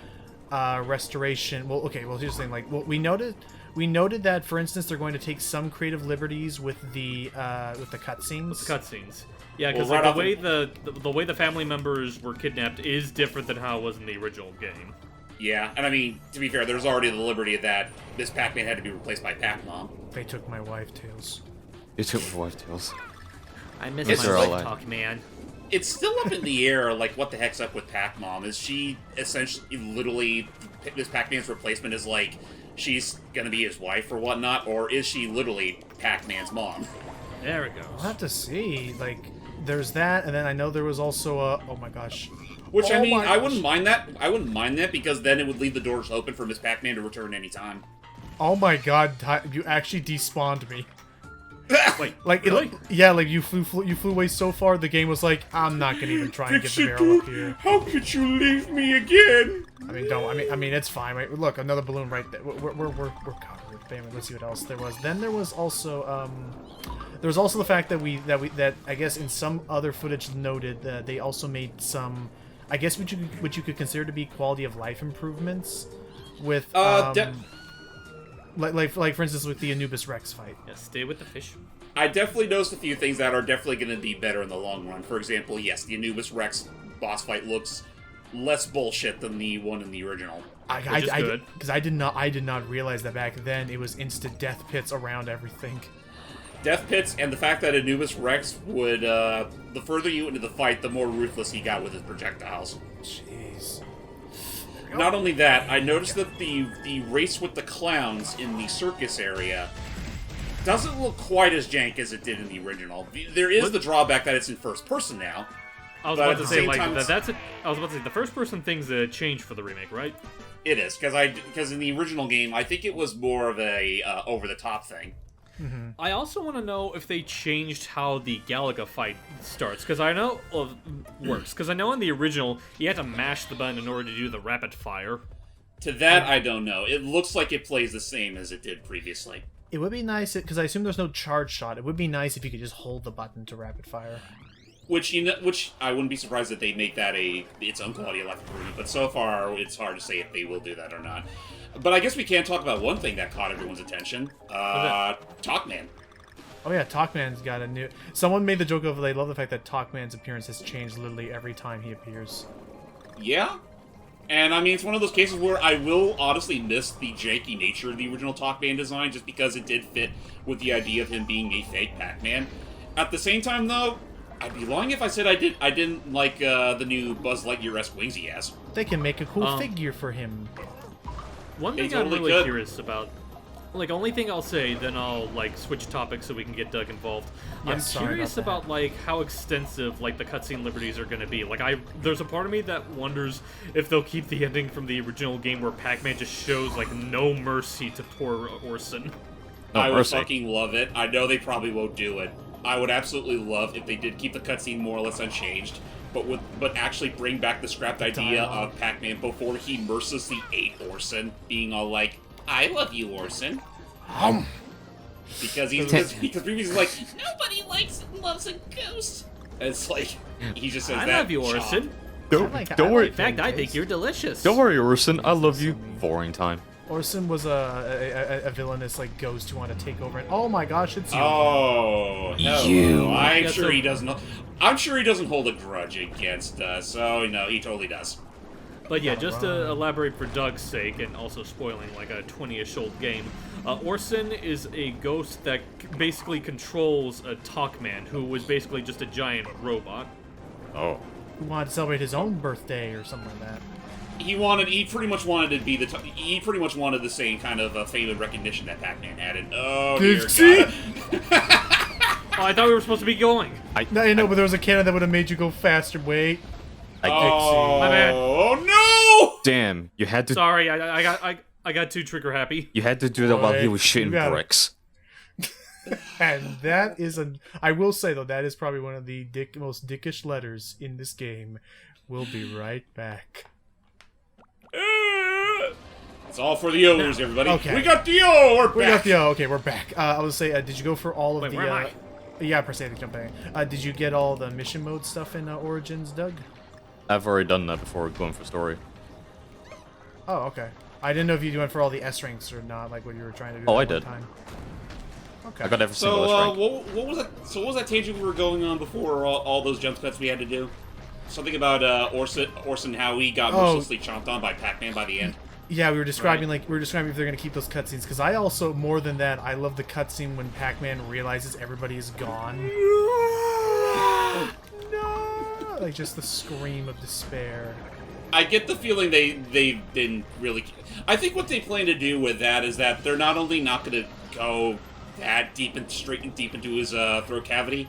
Speaker 2: restoration. Well, okay. Well, here's the thing. Like, well, we noted that, for instance, they're going to take some creative liberties with the cutscenes.
Speaker 3: Cutscenes. Yeah, because
Speaker 1: Well, right
Speaker 3: the way the family members were kidnapped is different than how it was in the original game.
Speaker 1: Yeah, and I mean, to be fair, there's already the liberty that this Pac-Man had to be replaced by Pac-Mom.
Speaker 2: They took my wife, Tails.
Speaker 4: It took my wife tails.
Speaker 5: I miss
Speaker 1: It's
Speaker 5: my
Speaker 4: all
Speaker 5: life
Speaker 4: I-
Speaker 5: talk, man.
Speaker 1: It's still up in the air, like, what the heck's up with Pac-Mom? Is she essentially, literally, this Pac-Man's replacement is like, she's gonna be his wife or whatnot, or is she literally Pac-Man's mom?
Speaker 3: There it goes.
Speaker 2: We'll have to see. Like, there's that, and then I know there was also a. Oh my gosh.
Speaker 1: Which, I
Speaker 2: Oh
Speaker 1: mean,
Speaker 2: my
Speaker 1: I wouldn't
Speaker 2: gosh.
Speaker 1: mind that. I wouldn't mind that, because then it would leave the doors open for Miss Pac-Man to return anytime.
Speaker 2: Oh my god, you actually despawned me.
Speaker 3: Wait,
Speaker 2: Like,
Speaker 3: really?
Speaker 2: yeah, like you flew away so far, the game was like, I'm not gonna even try and get the barrel up here.
Speaker 1: How could you leave me again?
Speaker 2: I mean, don't. I mean, it's fine. Right? Look, another balloon right there. We're covered. But anyway, let's see what else there was. Then there was also the fact that I guess in some other footage noted that they also made some, I guess which you could consider to be quality of life improvements with like for instance with the Anubis Rex fight.
Speaker 3: Yeah, stay with the fish.
Speaker 1: I definitely noticed a few things that are definitely going to be better in the long run. For example, yes, the Anubis Rex boss fight looks less bullshit than the one in the original.
Speaker 3: Which is good.
Speaker 2: Because I did not realize that back then it was instant death pits around everything.
Speaker 1: Death pits, and the fact that Anubis Rex would, the further you into the fight, the more ruthless he got with his projectiles.
Speaker 2: Jeez.
Speaker 1: Not only that, I noticed that the race with the clowns in the circus area doesn't look quite as jank as it did in the original. There is the drawback that it's in first person now.
Speaker 3: I was
Speaker 1: But
Speaker 3: about
Speaker 1: at
Speaker 3: to
Speaker 1: the
Speaker 3: say,
Speaker 1: same
Speaker 3: like,
Speaker 1: time, it's-
Speaker 3: I was about to say, the first-person thing's a change for the remake, right?
Speaker 1: It is, because in the original game, I think it was more of a over-the-top thing.
Speaker 3: I also want to know if they changed how the Galaga fight starts, because I know works. Because I know in the original, you had to mash the button in order to do the rapid fire.
Speaker 1: To that, I don't know. It looks like it plays the same as it did previously.
Speaker 2: It would be nice because I assume there's no charge shot. It would be nice if you could just hold the button to rapid fire.
Speaker 1: Which I wouldn't be surprised if they make that its own quality of life improvement. But so far, it's hard to say if they will do that or not. But I guess we can talk about one thing that caught everyone's attention. Talkman.
Speaker 2: Oh yeah, Talkman's got a new. Someone made the joke of they love the fact that Talkman's appearance has changed literally every time he appears.
Speaker 1: Yeah. And I mean, it's one of those cases where I will honestly miss the janky nature of the original Talkman design just because it did fit with the idea of him being a fake Pac-Man. At the same time, though, I'd be lying if I said I didn't like the new Buzz Lightyear-esque wings he has.
Speaker 2: They can make a cool figure for him.
Speaker 3: One
Speaker 1: They
Speaker 3: thing I'm
Speaker 1: totally
Speaker 3: really
Speaker 1: could.
Speaker 3: curious about, like, only thing I'll say, then I'll, like, switch topics so we can get Doug involved. I'm
Speaker 2: sorry
Speaker 3: curious
Speaker 2: about
Speaker 3: about, like, how extensive, like, the cutscene liberties are going to be. Like, there's a part of me that wonders if they'll keep the ending from the original game where Pac-Man just shows, like, no mercy to poor Orson.
Speaker 4: No
Speaker 1: I would
Speaker 4: mercy.
Speaker 1: fucking love it. I know they probably won't do it. I would absolutely love if they did keep the cutscene more or less unchanged, but actually bring back the scrapped idea
Speaker 2: dialogue.
Speaker 1: of Pac-Man before he mercilessly ate Orson, being all like, "I love you, Orson," because because previously like nobody loves a ghost. And it's like he just says
Speaker 3: I
Speaker 1: that.
Speaker 3: love you,
Speaker 1: Chomp.
Speaker 3: Orson.
Speaker 4: Don't
Speaker 2: I
Speaker 4: worry.
Speaker 2: like
Speaker 3: In fact, I
Speaker 2: Tails.
Speaker 3: think you're delicious.
Speaker 4: Don't worry, Orson. I love you. Boring time.
Speaker 2: Orson was a villainous like ghost who wanted to take over. And oh my gosh, it's you.
Speaker 1: Oh, no.
Speaker 4: You.
Speaker 1: I'm
Speaker 3: Yeah,
Speaker 1: sure
Speaker 3: so-
Speaker 1: he doesn't. I'm sure he doesn't hold a grudge against us. So he totally does.
Speaker 3: But yeah, just to elaborate for Doug's sake, and also spoiling like a 20-ish old game, Orson is a ghost that basically controls a Talkman, who was basically just a giant robot.
Speaker 4: Oh.
Speaker 2: Who wanted to celebrate his own birthday or something like that.
Speaker 1: He pretty much wanted to be he pretty much wanted the same kind of fame and recognition that Pac-Man had. And oh dear
Speaker 2: See?
Speaker 1: God.
Speaker 3: Oh, I thought we were supposed to be going.
Speaker 2: No, you know, but there was a cannon that would have made you go faster. Wait.
Speaker 1: Oh,
Speaker 3: My bad.
Speaker 1: oh
Speaker 4: Damn. You had to.
Speaker 3: Sorry, I got too trigger happy.
Speaker 4: You had to do that while he
Speaker 2: Boy,
Speaker 4: was
Speaker 2: you
Speaker 4: shitting
Speaker 2: got it.
Speaker 4: bricks.
Speaker 2: And that is I will say though, that is probably one of the most dickish letters in this game. We'll be right back.
Speaker 1: It's all for the O's, everybody.
Speaker 2: Okay.
Speaker 1: We got the O. We're back.
Speaker 2: We got the O. Okay, we're back. I was say, did you go for all of
Speaker 3: Wait,
Speaker 2: the?
Speaker 3: where am I?
Speaker 2: Yeah, per se, jump in. Did you get all the mission mode stuff in Origins, Doug?
Speaker 4: I've already done that before going for story.
Speaker 2: Oh, okay. I didn't know if you went for all the S ranks or not, like what you were trying to do.
Speaker 4: Oh,
Speaker 2: at
Speaker 4: I
Speaker 2: one
Speaker 4: did.
Speaker 2: Time. Okay.
Speaker 4: I got every single S
Speaker 1: So,
Speaker 4: rank.
Speaker 1: what was that? So, what was that tangent we were going on before all those jump cuts we had to do? Something about Orson Howie got mercilessly chomped on by Pac-Man by the end.
Speaker 2: Yeah, we were describing if they're gonna keep those cutscenes. Because I also, more than that, I love the cutscene when Pac-Man realizes everybody is gone. No! Like just the scream of despair.
Speaker 1: I get the feeling they didn't really. I think what they plan to do with that is that they're not only not going to go that deep and deep into his throat cavity,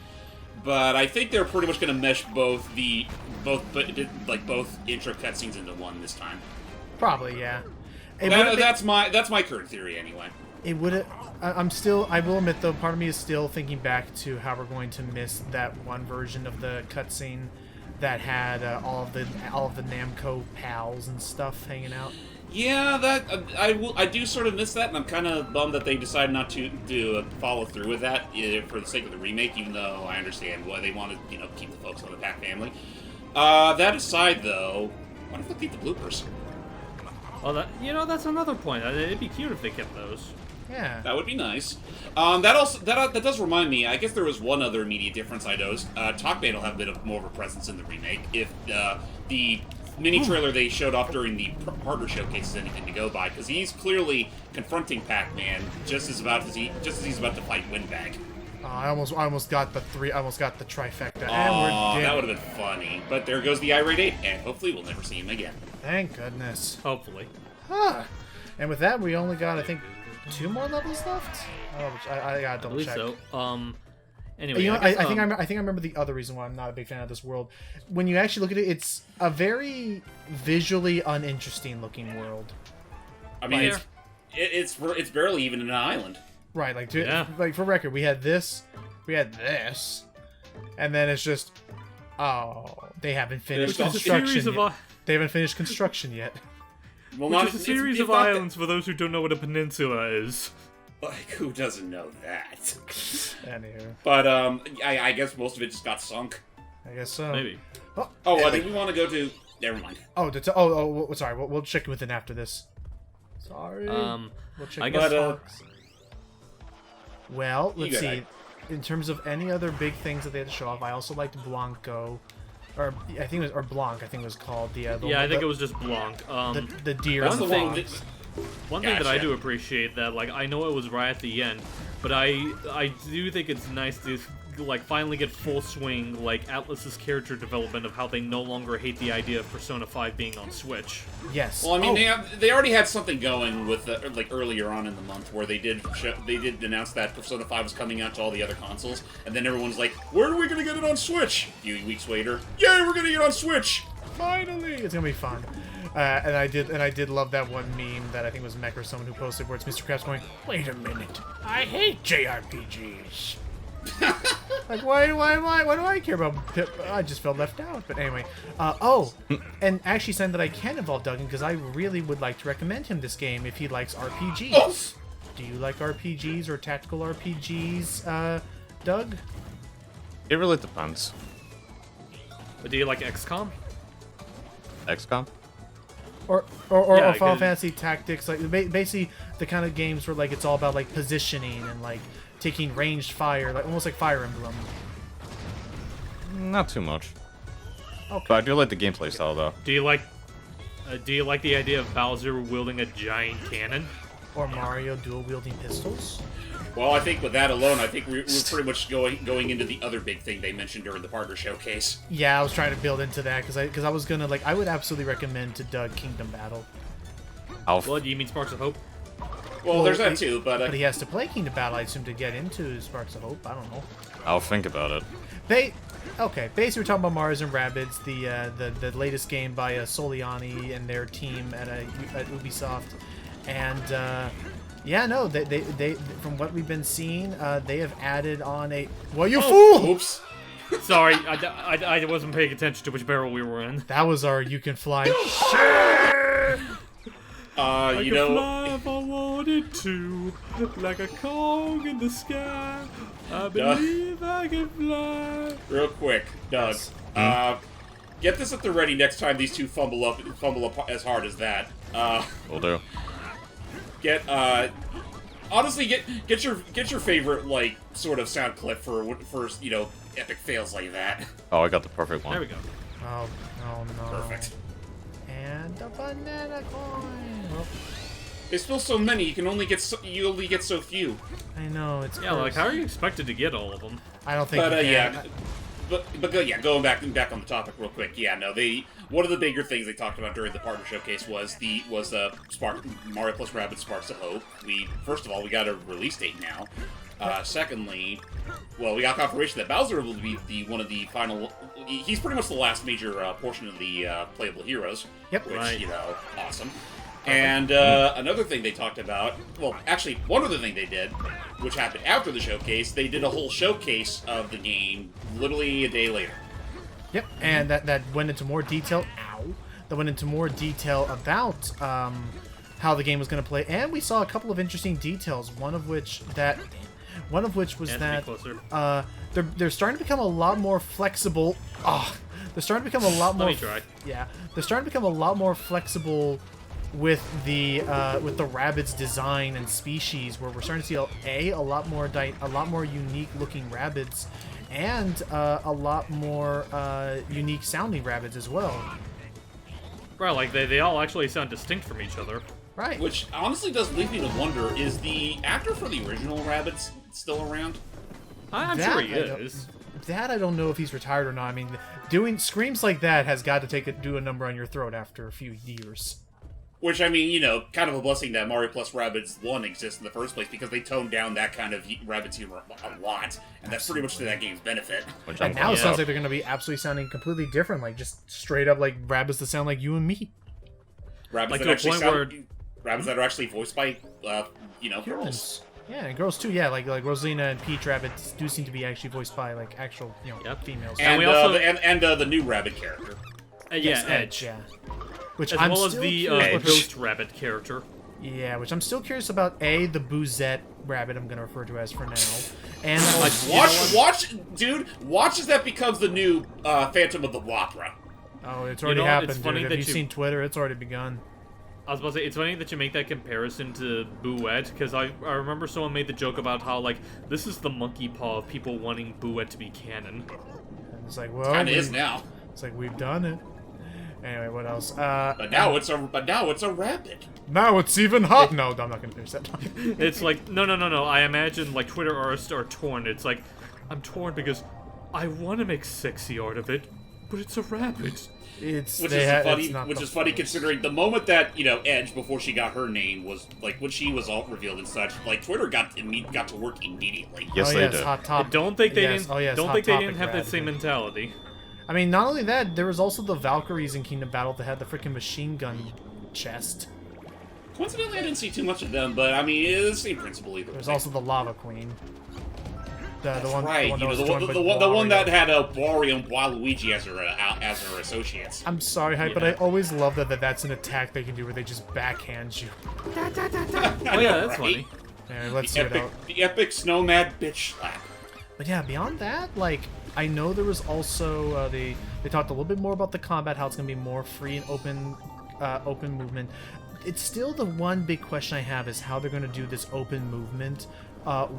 Speaker 1: but I think they're pretty much going to mesh both intro cutscenes into one this time.
Speaker 2: Probably, yeah.
Speaker 1: That's my current theory anyway.
Speaker 2: It would. I will admit though, part of me is still thinking back to how we're going to miss that one version of the cutscene that had all of the Namco pals and stuff hanging out.
Speaker 1: Yeah, I do sort of miss that, and I'm kind of bummed that they decided not to follow through with that for the sake of the remake. Even though I understand why they want to, keep the focus on the Pac family. That aside, though, what if they keep the bloopers?
Speaker 3: Well, that's another point. It'd be cute if they kept those.
Speaker 2: Yeah.
Speaker 1: That would be nice. That does remind me. I guess there was one other immediate difference I noticed. Talkman will have a bit of more of a presence in the remake if the mini trailer they showed off during the partner showcase is anything to go by, because he's clearly confronting Pac-Man just as he's about to fight Windbag.
Speaker 2: I almost got the trifecta.
Speaker 1: Oh,
Speaker 2: And
Speaker 1: that would have been funny. But there goes the Irate 8, and hopefully we'll never see him again.
Speaker 2: Thank goodness.
Speaker 3: Hopefully.
Speaker 2: Huh. And with that, we only got, I think, 2 more levels left. I gotta double check.
Speaker 3: I believe so. Anyway,
Speaker 2: I think I remember the other reason why I'm not a big fan of this world. When you actually look at it, it's a very visually uninteresting looking world.
Speaker 1: I mean, it's barely even an island.
Speaker 2: Right, like for record, we had this, and then it's just, they haven't finished construction yet. They haven't finished construction yet.
Speaker 1: Well,
Speaker 3: Which is a series of islands for those who don't know what a peninsula is.
Speaker 1: Like, who doesn't know that?
Speaker 2: Anywho.
Speaker 1: But, I guess most of it just got sunk.
Speaker 2: I guess so.
Speaker 3: Maybe.
Speaker 1: I think we want to go to... Never mind.
Speaker 2: Sorry, we'll check with it after this. Sorry. We'll check
Speaker 3: I guess...
Speaker 2: Well, let's see. In terms of any other big things that they had to show off, I also liked Blanco. Or I think it was Blanc. I think it was called
Speaker 3: I think it was just Blanc.
Speaker 2: The deer.
Speaker 3: One
Speaker 2: and
Speaker 3: thing,
Speaker 2: the
Speaker 3: one thing that I do appreciate that, like, I know it was right at the end, but I do think it's nice to like finally get full swing like Atlus's character development of how they no longer hate the idea of Persona 5 being on Switch.
Speaker 2: Yes.
Speaker 1: Well, I mean, they already had something going with like earlier on in the month where they did announce that Persona 5 was coming out to all the other consoles, and then everyone's like, "Where are we gonna get it on Switch?" A few weeks later, "Yay, we're gonna get it on Switch!"
Speaker 2: Finally, it's gonna be fun. And I did love that one meme that I think was Mech or someone who posted where it's Mr. Krabs going, "Wait a minute, I hate JRPGs." Like, why do I care about Pip? I just felt left out. But anyway, and actually something that I can involve Doug in, because I really would like to recommend him this game if he likes RPGs.
Speaker 1: Oh.
Speaker 2: Do you like RPGs or tactical RPGs, Doug?
Speaker 4: It really depends.
Speaker 3: But do you like XCOM?
Speaker 4: XCOM?
Speaker 2: Or
Speaker 3: Yeah,
Speaker 2: Final Fantasy Tactics, like basically the kind of games where like it's all about like positioning and like taking ranged fire, like almost like Fire Emblem.
Speaker 4: Not too much.
Speaker 2: Okay.
Speaker 4: But I do like the gameplay style, though.
Speaker 3: Do you like the idea of Bowser wielding a giant cannon?
Speaker 2: Or Mario dual wielding pistols.
Speaker 1: Well, I think with that alone, I think we're pretty much going into the other big thing they mentioned during the partner showcase.
Speaker 2: Yeah, I was trying to build into that because I was gonna I would absolutely recommend to Doug Kingdom Battle.
Speaker 3: Well, do you mean Sparks of Hope?
Speaker 1: Well, there's that too, but
Speaker 2: he has to play Kingdom Battle, I assume, to get into Sparks of Hope. I don't know.
Speaker 4: I'll think about it.
Speaker 2: Basically we're talking about Mars and Rabbids, the latest game by Soliani and their team at Ubisoft, and Yeah, no, they from what we've been seeing, they have added on a. Well, you fool!
Speaker 1: Oops.
Speaker 3: Sorry, I wasn't paying attention to which barrel we were in.
Speaker 2: That was our "You Can Fly."
Speaker 3: I
Speaker 1: You
Speaker 3: could
Speaker 1: know,
Speaker 3: fly if I wanted to, like a Kong in the sky. I believe I can fly.
Speaker 1: real quick, Doug. Get this at the ready next time these two fumble up as hard as that.
Speaker 4: Will do.
Speaker 1: Honestly, get your favorite like sort of sound clip for epic fails like that.
Speaker 4: Oh, I got the perfect one.
Speaker 3: There we go.
Speaker 2: Oh no.
Speaker 1: Perfect.
Speaker 2: And a banana coin. Well,
Speaker 1: There's still so many. You only get so few.
Speaker 2: I know it's.
Speaker 3: Yeah, like
Speaker 2: cursed.
Speaker 3: how are you expected to get all of them?
Speaker 2: I don't think.
Speaker 1: But
Speaker 2: you can.
Speaker 1: yeah. Going back on the topic real quick. Yeah, no, one of the bigger things they talked about during the partner showcase was Mario plus Rabbids Sparks of Hope. First of all, we got a release date now. Secondly, well, we got confirmation that Bowser will be one of the final. He's pretty much the last major portion of the playable heroes.
Speaker 2: Yep.
Speaker 1: Which
Speaker 3: Right.
Speaker 1: Awesome. And another thing they talked about, well, actually, one other thing they did, which happened after the showcase, they did a whole showcase of the game literally a day later.
Speaker 2: Yep, and that went into more detail. That went into more detail about how the game was going to play, and we saw a couple of interesting details. One of which was that they're starting to become a lot more flexible. They're starting to become a lot more.
Speaker 3: Let me try.
Speaker 2: Yeah, they're starting to become a lot more flexible with the Rabbids design and species, where we're starting to see a lot more unique looking Rabbids, and a lot more unique sounding Rabbids as well.
Speaker 3: Right, like they all actually sound distinct from each other.
Speaker 2: Right.
Speaker 1: Which honestly does leave me to wonder, is the actor for the original Rabbids still around?
Speaker 3: I'm sure he is.
Speaker 2: That I don't know if he's retired or not. I mean, doing screams like that has got to do a number on your throat after a few years.
Speaker 1: Which, I mean, kind of a blessing that Mario plus Rabbids 1 exists in the first place, because they toned down that kind of Rabbids humor a lot, and that's pretty much to that game's benefit.
Speaker 4: Which
Speaker 2: And now it sounds like they're going to be absolutely sounding completely different, like just straight up like Rabbids that sound like you and me.
Speaker 1: Rabbids
Speaker 3: Like
Speaker 1: that
Speaker 3: to a
Speaker 1: actually
Speaker 3: point
Speaker 1: sound, Rabbids that are actually voiced by, girls.
Speaker 2: Yeah, and girls too. Yeah, like Rosalina and Peach Rabbids do seem to be actually voiced by like actual females.
Speaker 1: And
Speaker 3: we also
Speaker 1: the new Rabbid character.
Speaker 3: yeah,
Speaker 2: Edge. Yeah. Which
Speaker 3: as
Speaker 2: I'm
Speaker 3: well as
Speaker 2: still
Speaker 3: the
Speaker 2: curious-
Speaker 3: Ghost Rabbit character.
Speaker 2: Yeah, which I'm still curious about. The Boozette Rabbit I'm going to refer to as for now, and
Speaker 1: Watch as that becomes the new Phantom of the Wapra.
Speaker 2: Oh, it's already
Speaker 3: know,
Speaker 2: happened,
Speaker 3: it's funny
Speaker 2: dude.
Speaker 3: that
Speaker 2: Have you seen Twitter? It's already begun.
Speaker 3: I was about to say, it's funny that you make that comparison to Bouette, because I remember someone made the joke about how, like, this is the monkey paw of people wanting Bouette to be canon.
Speaker 2: And it's like, well,
Speaker 1: Kinda is now.
Speaker 2: It's like, we've done it. Anyway, what else?
Speaker 1: But now it's a rabbit.
Speaker 2: Now it's even hot. No, I'm not going to finish that.
Speaker 3: It's like, no. I imagine, like, Twitter artists are torn. It's like, I'm torn because I want to make sexy art of it, but it's a rabbit.
Speaker 2: It's
Speaker 1: Which is funny considering the moment that Edge, before she got her name, was like when she was all revealed and such. Like Twitter got to work immediately.
Speaker 4: Yes, they did.
Speaker 2: Hot
Speaker 3: I
Speaker 2: top.
Speaker 3: don't think they
Speaker 2: Yes.
Speaker 3: didn't.
Speaker 2: Oh, yes,
Speaker 3: don't
Speaker 2: Hot
Speaker 3: think they
Speaker 2: Topic
Speaker 3: didn't have that
Speaker 2: rabbit.
Speaker 3: same mentality.
Speaker 2: I mean, not only that, there was also the Valkyries in Kingdom Battle that had the freaking machine gun chest.
Speaker 1: Coincidentally, I didn't see too much of them, but I mean, it's the same principle either.
Speaker 2: There's also the Lava Queen. The one
Speaker 1: Right,
Speaker 2: that was
Speaker 1: the
Speaker 2: joined by
Speaker 1: one that
Speaker 2: Wario.
Speaker 1: had Wario and Waluigi as her associates.
Speaker 2: I'm sorry, Hype, but I always love that's an attack they can do where they just backhand you.
Speaker 3: Oh yeah, that's funny.
Speaker 2: Anyway, let's see it out.
Speaker 1: The epic Snowmad bitch slap.
Speaker 2: But yeah, beyond that, like, I know there was also they talked a little bit more about the combat, how it's gonna be more free and open movement. It's still the one big question I have is how they're gonna do this open movement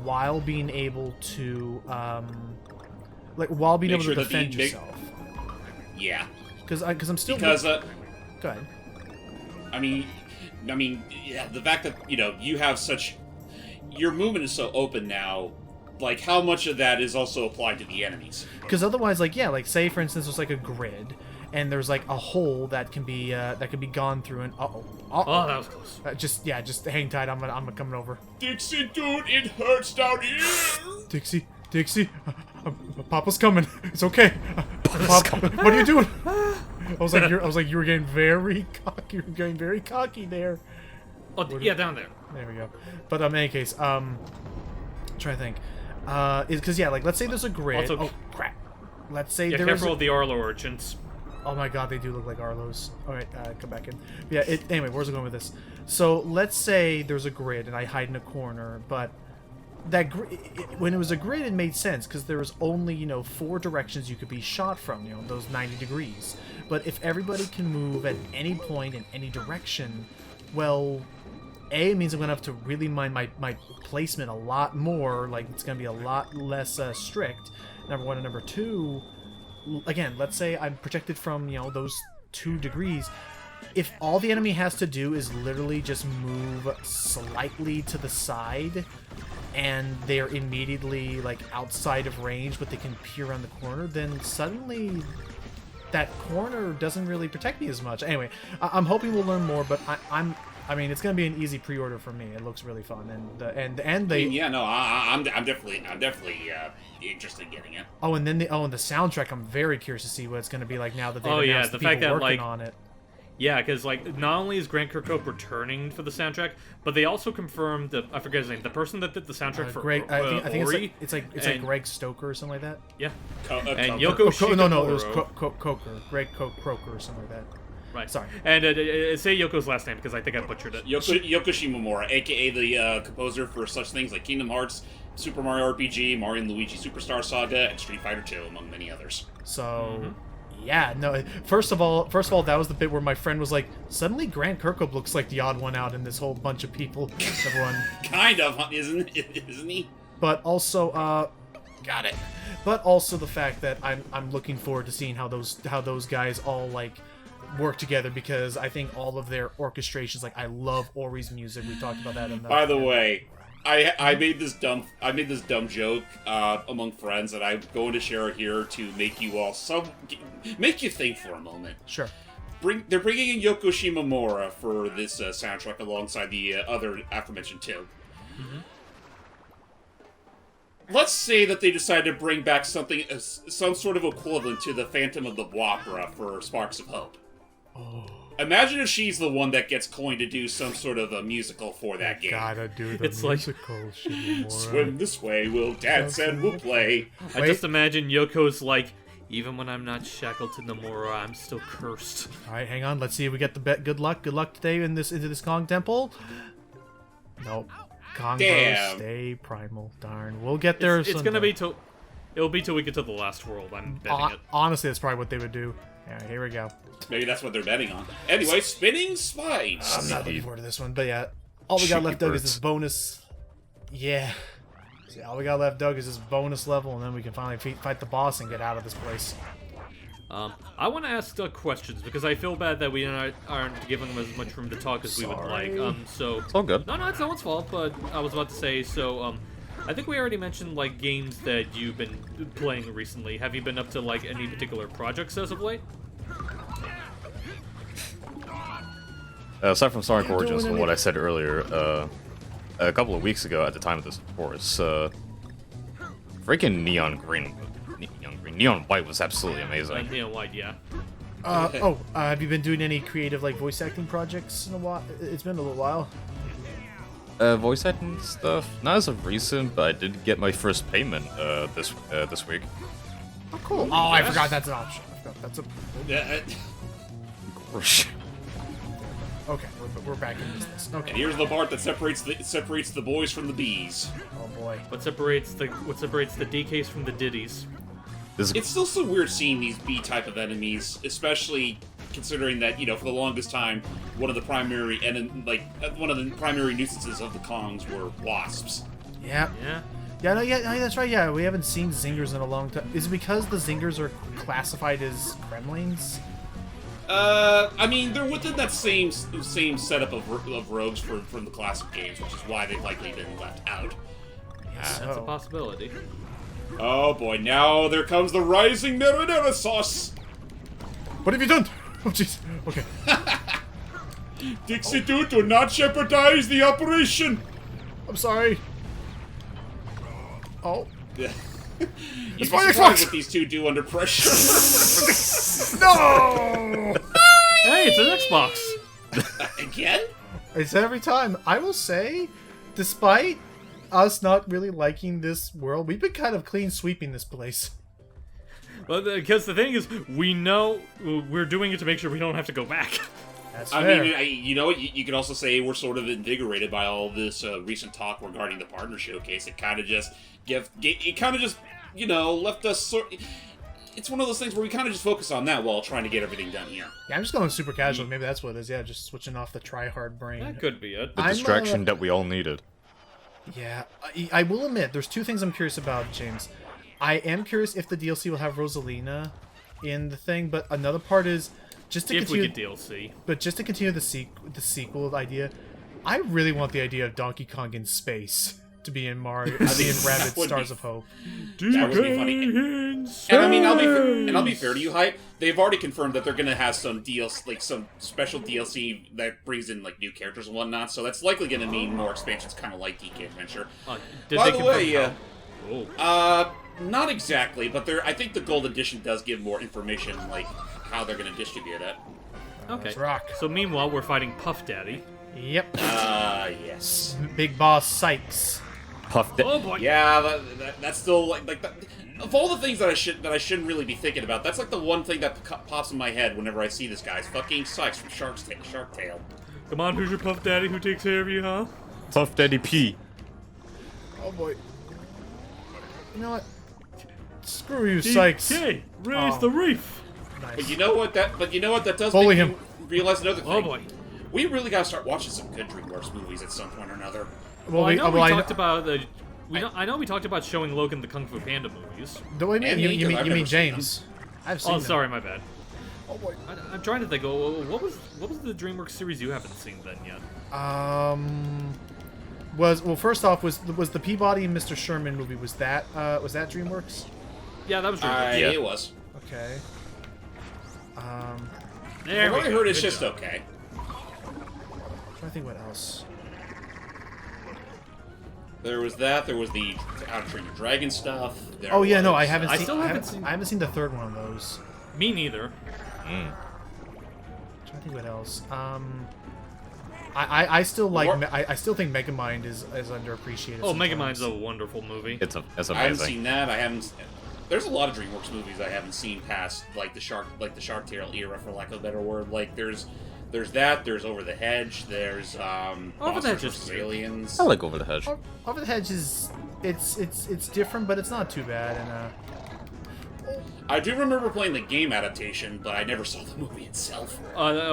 Speaker 2: while being able to while being
Speaker 1: Make
Speaker 2: able
Speaker 1: sure
Speaker 2: to
Speaker 1: that
Speaker 2: defend yourself.
Speaker 1: Yeah.
Speaker 2: Because I'm still
Speaker 1: Go
Speaker 2: ahead.
Speaker 1: I mean, yeah, the fact that you have your movement is so open now. Like, how much of that is also applied to the enemies?
Speaker 2: Because otherwise, like, yeah, like, say, for instance, there's, like, a grid, and there's, like, a hole that can be gone through, and,
Speaker 3: Oh, that was close.
Speaker 2: just hang tight, I'm coming over.
Speaker 1: Dixie, dude, it hurts down here!
Speaker 2: Dixie, Papa's coming, it's okay. Pop, what are you doing? I was like, you were getting very cocky, there.
Speaker 3: Oh, yeah, down there.
Speaker 2: There we go. But in any case, I'm trying to think. Because yeah, like let's say there's a grid.
Speaker 3: Also,
Speaker 2: oh crap! Let's say
Speaker 3: Yeah,
Speaker 2: there is.
Speaker 3: careful with the Arlo urchins.
Speaker 2: Oh my god, they do look like Arlos. Alright, come back in. Yeah, anyway, where's it going with this? So, let's say there's a grid and I hide in a corner, but that when it was a grid, it made sense, because there was only, 4 directions you could be shot from, those 90 degrees. But if everybody can move at any point in any direction, well, A, it means I'm going to have to really mind my placement a lot more, like, it's going to be a lot less strict, number 1, and number 2... Again, let's say I'm protected from, those 2 degrees. If all the enemy has to do is literally just move slightly to the side, and they're immediately, like, outside of range, but they can peer around the corner, then suddenly that corner doesn't really protect me as much. Anyway, I'm hoping we'll learn more, but I mean, it's gonna be an easy pre-order for me. It looks really fun, and they. I mean,
Speaker 1: yeah, no, I'm definitely interested in getting it.
Speaker 2: Oh, and then the soundtrack. I'm very curious to see what it's gonna be like now that they've announced the
Speaker 3: fact
Speaker 2: people
Speaker 3: that
Speaker 2: working on it.
Speaker 3: Yeah, because like not only is Grant Kirkhope returning for the soundtrack, but they also confirmed I forget his name, the person that did the soundtrack for
Speaker 2: Greg. I think
Speaker 3: Ori,
Speaker 2: it's like Greg Stoker or something like that.
Speaker 3: Yeah,
Speaker 1: and
Speaker 3: Yoko Shigemuro.
Speaker 2: No, it was Coker, Greg Croker or something like that.
Speaker 3: Right.
Speaker 2: Sorry.
Speaker 3: And say Yoko's last name because I think I butchered it.
Speaker 1: Yoko Shimomura, aka the composer for such things like Kingdom Hearts, Super Mario RPG, Mario and Luigi Superstar Saga, and Street Fighter II, among many others.
Speaker 2: So, yeah, no. First of all, that was the bit where my friend was like, "Suddenly, Grant Kirkhope looks like the odd one out in this whole bunch of people." Everyone,
Speaker 1: kind of, isn't he?
Speaker 2: But also, got it. But also the fact that I'm looking forward to seeing how those guys all like work together, because I think all of their orchestrations, like I love Ori's music. We talked about that in the.
Speaker 1: By the way, I made this dumb joke among friends that I'm going to share here to make you all make you think for a moment.
Speaker 2: Sure.
Speaker 1: They're bringing in Yoko Shimomura for this soundtrack alongside the other aforementioned 2.
Speaker 3: Mm-hmm.
Speaker 1: Let's say that they decide to bring back some sort of equivalent to the Phantom of the Opera for Sparks of Hope.
Speaker 2: Oh.
Speaker 1: Imagine if she's the one that gets coined to do some sort of a musical for that game.
Speaker 2: Gotta do the
Speaker 3: It's
Speaker 2: musical, Shimomura.
Speaker 1: Swim this way, we'll dance and we'll play.
Speaker 3: I just imagine Yoko's like, even when I'm not shackled to Nomura, I'm still cursed.
Speaker 2: All right, hang on. Let's see if we get the bet. Good luck today into this Kong temple. Nope. Kong
Speaker 1: Damn.
Speaker 2: Stay primal. Darn. We'll get there.
Speaker 3: It's gonna be till. It'll be till we get to the last world. I'm betting it.
Speaker 2: Honestly, that's probably what they would do. Yeah, here we go.
Speaker 1: Maybe that's what they're betting on. Anyway, spinning spikes.
Speaker 2: I'm not looking forward to this one, but yeah. All we got left, Doug, is this bonus. Yeah. See, all we got left, Doug, is this bonus level, and then we can finally fight the boss and get out of this place.
Speaker 3: I want to ask Doug questions because I feel bad that we aren't giving him as much room to talk as we would like. So
Speaker 4: It's all good.
Speaker 3: No, it's no one's fault. But I was about to say, so I think we already mentioned like games that you've been playing recently. Have you been up to like any particular projects as of late?
Speaker 4: Aside from Sonic Origins and what I said earlier, a couple of weeks ago at the time of this, of course, freaking Neon White was absolutely amazing.
Speaker 3: Neon White, yeah.
Speaker 2: Have you been doing any creative like voice acting projects in a while? It's been a little while.
Speaker 4: Voice acting stuff, not as of recent, but I did get my first payment this week.
Speaker 2: Oh, cool. Oh, I forgot that's an option. That's a. Okay, we're back in business. Okay.
Speaker 1: And here's the part that separates the boys from the bees.
Speaker 2: Oh boy.
Speaker 3: What separates the DKs from the Diddies?
Speaker 1: It's still so weird seeing these bee type of enemies, especially considering that for the longest time one of the primary nuisances of the Kongs were wasps.
Speaker 2: Yeah. Yeah, that's right. Yeah, we haven't seen zingers in a long time. Is it because the zingers are classified as gremlins?
Speaker 1: I mean, they're within that same setup of rogues from the classic games, which is why they've likely been left out.
Speaker 2: Yes,
Speaker 3: That's a possibility.
Speaker 1: Oh boy, now there comes the rising marinara sauce!
Speaker 2: What have you done? Oh jeez. Okay.
Speaker 1: Dixie do not jeopardize the operation!
Speaker 2: I'm sorry. Oh.
Speaker 1: You'd
Speaker 2: It's
Speaker 1: be
Speaker 2: my
Speaker 1: surprised
Speaker 2: Xbox!
Speaker 1: what these two do under pressure.
Speaker 2: No!
Speaker 3: Hey, it's an Xbox.
Speaker 1: Again?
Speaker 2: It's every time. I will say, despite us not really liking this world, we've been kind of clean sweeping this place.
Speaker 3: Well, because the thing is, we know we're doing it to make sure we don't have to go back.
Speaker 2: That's fair.
Speaker 1: I mean, you know what? You could also say we're sort of invigorated by all this recent talk regarding the partner showcase. It kind of just left us it's one of those things where we kind of just focus on that while trying to get everything done here.
Speaker 2: Yeah, I'm just going super casual. Maybe that's what it is. Yeah, just switching off the try-hard brain.
Speaker 3: That could be it.
Speaker 4: The distraction that we all needed.
Speaker 2: Yeah, I will admit, there's two things I'm curious about, James. I am curious if the DLC will have Rosalina in the thing, but another part is just to
Speaker 3: if
Speaker 2: continue.
Speaker 3: We get DLC.
Speaker 2: But just to continue the sequel idea, I really want the idea of Donkey Kong in space to be in Mario, in Rabbids Stars of Hope.
Speaker 1: That would be funny. And I mean, I'll be fair to you, Hype. They've already confirmed that they're gonna have some DLC, like some special DLC that brings in like new characters and whatnot. So that's likely gonna mean more expansions, kind of like DK Adventure. By the way, not exactly, but I think the Gold Edition does give more information, like how they're gonna distribute it.
Speaker 3: Okay.
Speaker 2: Let's rock.
Speaker 3: So meanwhile, we're fighting Puff Daddy.
Speaker 2: Yep.
Speaker 1: Yes.
Speaker 2: Big Boss Sykes.
Speaker 4: Puff Daddy.
Speaker 3: Oh boy.
Speaker 1: Yeah, that's still like that. Of all the things that I shouldn't really be thinking about, that's like the one thing that pops in my head whenever I see this guy. It's fucking Sykes from Shark Tale.
Speaker 3: Come on, who's your Puff Daddy who takes care of you, huh?
Speaker 4: Puff Daddy P.
Speaker 2: Oh boy. You know what? Screw you, Sykes.
Speaker 3: Okay, raise the reef.
Speaker 2: Nice.
Speaker 1: But you know what that does
Speaker 2: Bully
Speaker 1: make
Speaker 2: him.
Speaker 1: me realize another thing.
Speaker 3: Oh boy.
Speaker 1: We really gotta start watching some good DreamWorks movies at some point or another.
Speaker 3: Well, I know we talked about the. I know we talked about showing Logan the Kung Fu Panda movies.
Speaker 2: Do I mean
Speaker 1: And
Speaker 2: you
Speaker 1: me, 'cause I've
Speaker 2: mean
Speaker 1: never seen
Speaker 2: James? I've seen
Speaker 3: Oh,
Speaker 2: them.
Speaker 3: sorry, my bad.
Speaker 2: Oh boy.
Speaker 3: I'm trying to think. What was the DreamWorks series you haven't seen then yet?
Speaker 2: First off, was the Peabody and Mr. Sherman movie, was that DreamWorks?
Speaker 3: Yeah, that was DreamWorks.
Speaker 1: Yeah, it was.
Speaker 2: Okay.
Speaker 3: There
Speaker 1: From
Speaker 3: we
Speaker 1: what I
Speaker 3: go.
Speaker 1: heard, it's
Speaker 3: Good
Speaker 1: just
Speaker 3: job.
Speaker 1: okay.
Speaker 2: Trying to think what else.
Speaker 1: There was that. There was the How to Train Your Dragon stuff.
Speaker 2: Oh yeah, no, I
Speaker 1: was,
Speaker 2: haven't
Speaker 3: I
Speaker 2: seen.
Speaker 3: still haven't seen-
Speaker 2: I haven't seen the third one of those.
Speaker 3: Me neither.
Speaker 2: Trying to think what else. I still like. I still think Megamind is underappreciated.
Speaker 3: Oh,
Speaker 2: sometimes.
Speaker 3: Megamind's a wonderful movie.
Speaker 4: It's amazing.
Speaker 1: I haven't seen that. I haven't. There's a lot of DreamWorks movies I haven't seen past like the Shark Tale era, for lack of a better word. Like there's that. There's Over the Hedge. There's
Speaker 3: Over the Hedge is
Speaker 1: vs.
Speaker 3: great.
Speaker 1: Aliens.
Speaker 4: I like Over the Hedge.
Speaker 2: Over the Hedge is it's different, but it's not too bad. And
Speaker 1: I do remember playing the game adaptation, but I never saw the movie itself.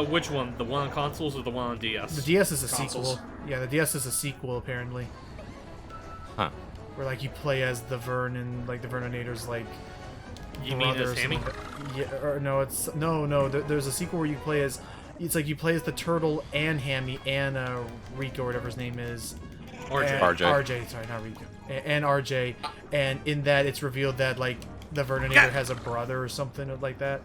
Speaker 3: Which one? The one on consoles or the one on DS?
Speaker 2: the DS is a
Speaker 1: Consoles.
Speaker 2: sequel. Yeah, the DS is a sequel apparently,
Speaker 4: Huh.
Speaker 2: where like you play as the Vernon, like the Vernonators, like.
Speaker 3: You mean as
Speaker 2: brothers
Speaker 3: Hammy?
Speaker 2: and- Yeah, or no, it's no. There's a sequel where you play as. It's like you play as the Turtle and Hammy and Rico, or whatever his name is.
Speaker 3: RJ.
Speaker 2: And-
Speaker 4: RJ.
Speaker 2: RJ, sorry, not Rico. And RJ, and in that it's revealed that like the Vernonator has a brother or something like that.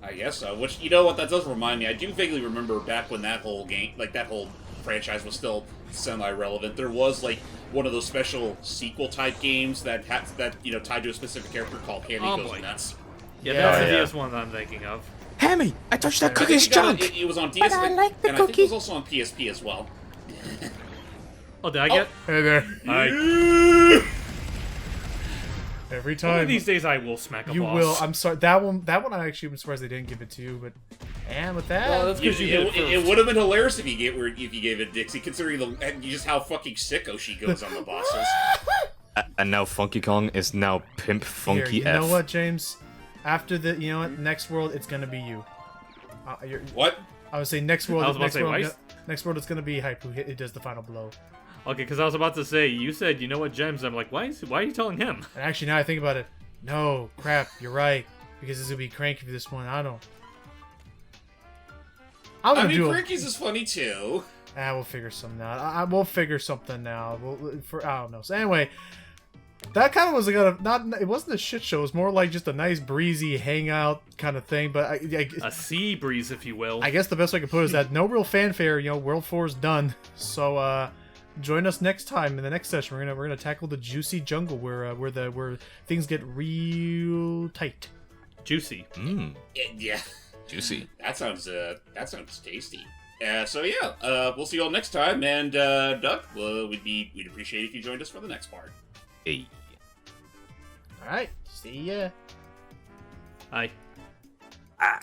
Speaker 1: I guess so. Which, you know what, that does remind me. I do vaguely remember back when that whole game, like that whole franchise was still semi-relevant. There was like one of those special sequel-type games that tied to a specific character called Hammy
Speaker 3: Oh,
Speaker 1: Goes
Speaker 3: boy.
Speaker 1: Nuts.
Speaker 3: Yeah,
Speaker 2: Yeah.
Speaker 3: that's
Speaker 4: Oh,
Speaker 3: the
Speaker 4: yeah.
Speaker 3: DS one that I'm thinking of.
Speaker 4: Hammy, I touched that
Speaker 1: I think
Speaker 4: cookie's
Speaker 1: it got-
Speaker 4: junk.
Speaker 1: It was on DS,
Speaker 6: I like the
Speaker 1: and I think it
Speaker 6: cookie.
Speaker 1: was also on PSP as well.
Speaker 3: Oh, did I get?
Speaker 2: Hey there.
Speaker 3: I.
Speaker 2: Every
Speaker 3: One
Speaker 2: time
Speaker 3: of these days I will smack a
Speaker 2: you
Speaker 3: boss.
Speaker 2: will. I'm sorry. That one I actually am surprised they didn't give it to you. But and with that,
Speaker 3: Well, that's because you did it
Speaker 1: It
Speaker 3: first.
Speaker 1: would have been hilarious if you gave it Dixie, considering just how fucking sicko she goes on the bosses.
Speaker 4: And now Funky Kong is now Pimp
Speaker 2: here,
Speaker 4: Funky
Speaker 2: you
Speaker 4: F.
Speaker 2: know what, James? After the, you know what, next world, it's gonna be you.
Speaker 1: What?
Speaker 2: I would say next world.
Speaker 3: I was about
Speaker 2: Next
Speaker 3: to say,
Speaker 2: world.
Speaker 3: why is-
Speaker 2: Next world, it's gonna be Hype who does the final blow.
Speaker 3: Okay, because I was about to say, you said, you know what, Gems? I'm like, why are you telling him?
Speaker 2: And actually, now I think about it, no, crap, you're right. Because this would be cranky for this one. I'm
Speaker 1: I
Speaker 2: gonna
Speaker 1: mean,
Speaker 2: do.
Speaker 1: Cranky's is funny too.
Speaker 2: We'll figure something out. We'll figure something out. I don't know. So anyway, that kind of was it wasn't a shit show. It was more like just a nice breezy hangout kind of thing. But
Speaker 3: A sea breeze, if you will.
Speaker 2: I guess the best way I could put it is that no real fanfare. World 4 is done. So join us next time in the next session. We're gonna tackle the juicy jungle where things get real tight.
Speaker 3: Juicy.
Speaker 4: Mmm,
Speaker 1: Yeah,
Speaker 4: juicy.
Speaker 1: that sounds tasty. So yeah, we'll see you all next time, and Doug, we'd appreciate if you joined us for the next part.
Speaker 4: Hey.
Speaker 2: All right, see ya.
Speaker 3: Hi.
Speaker 4: Ah.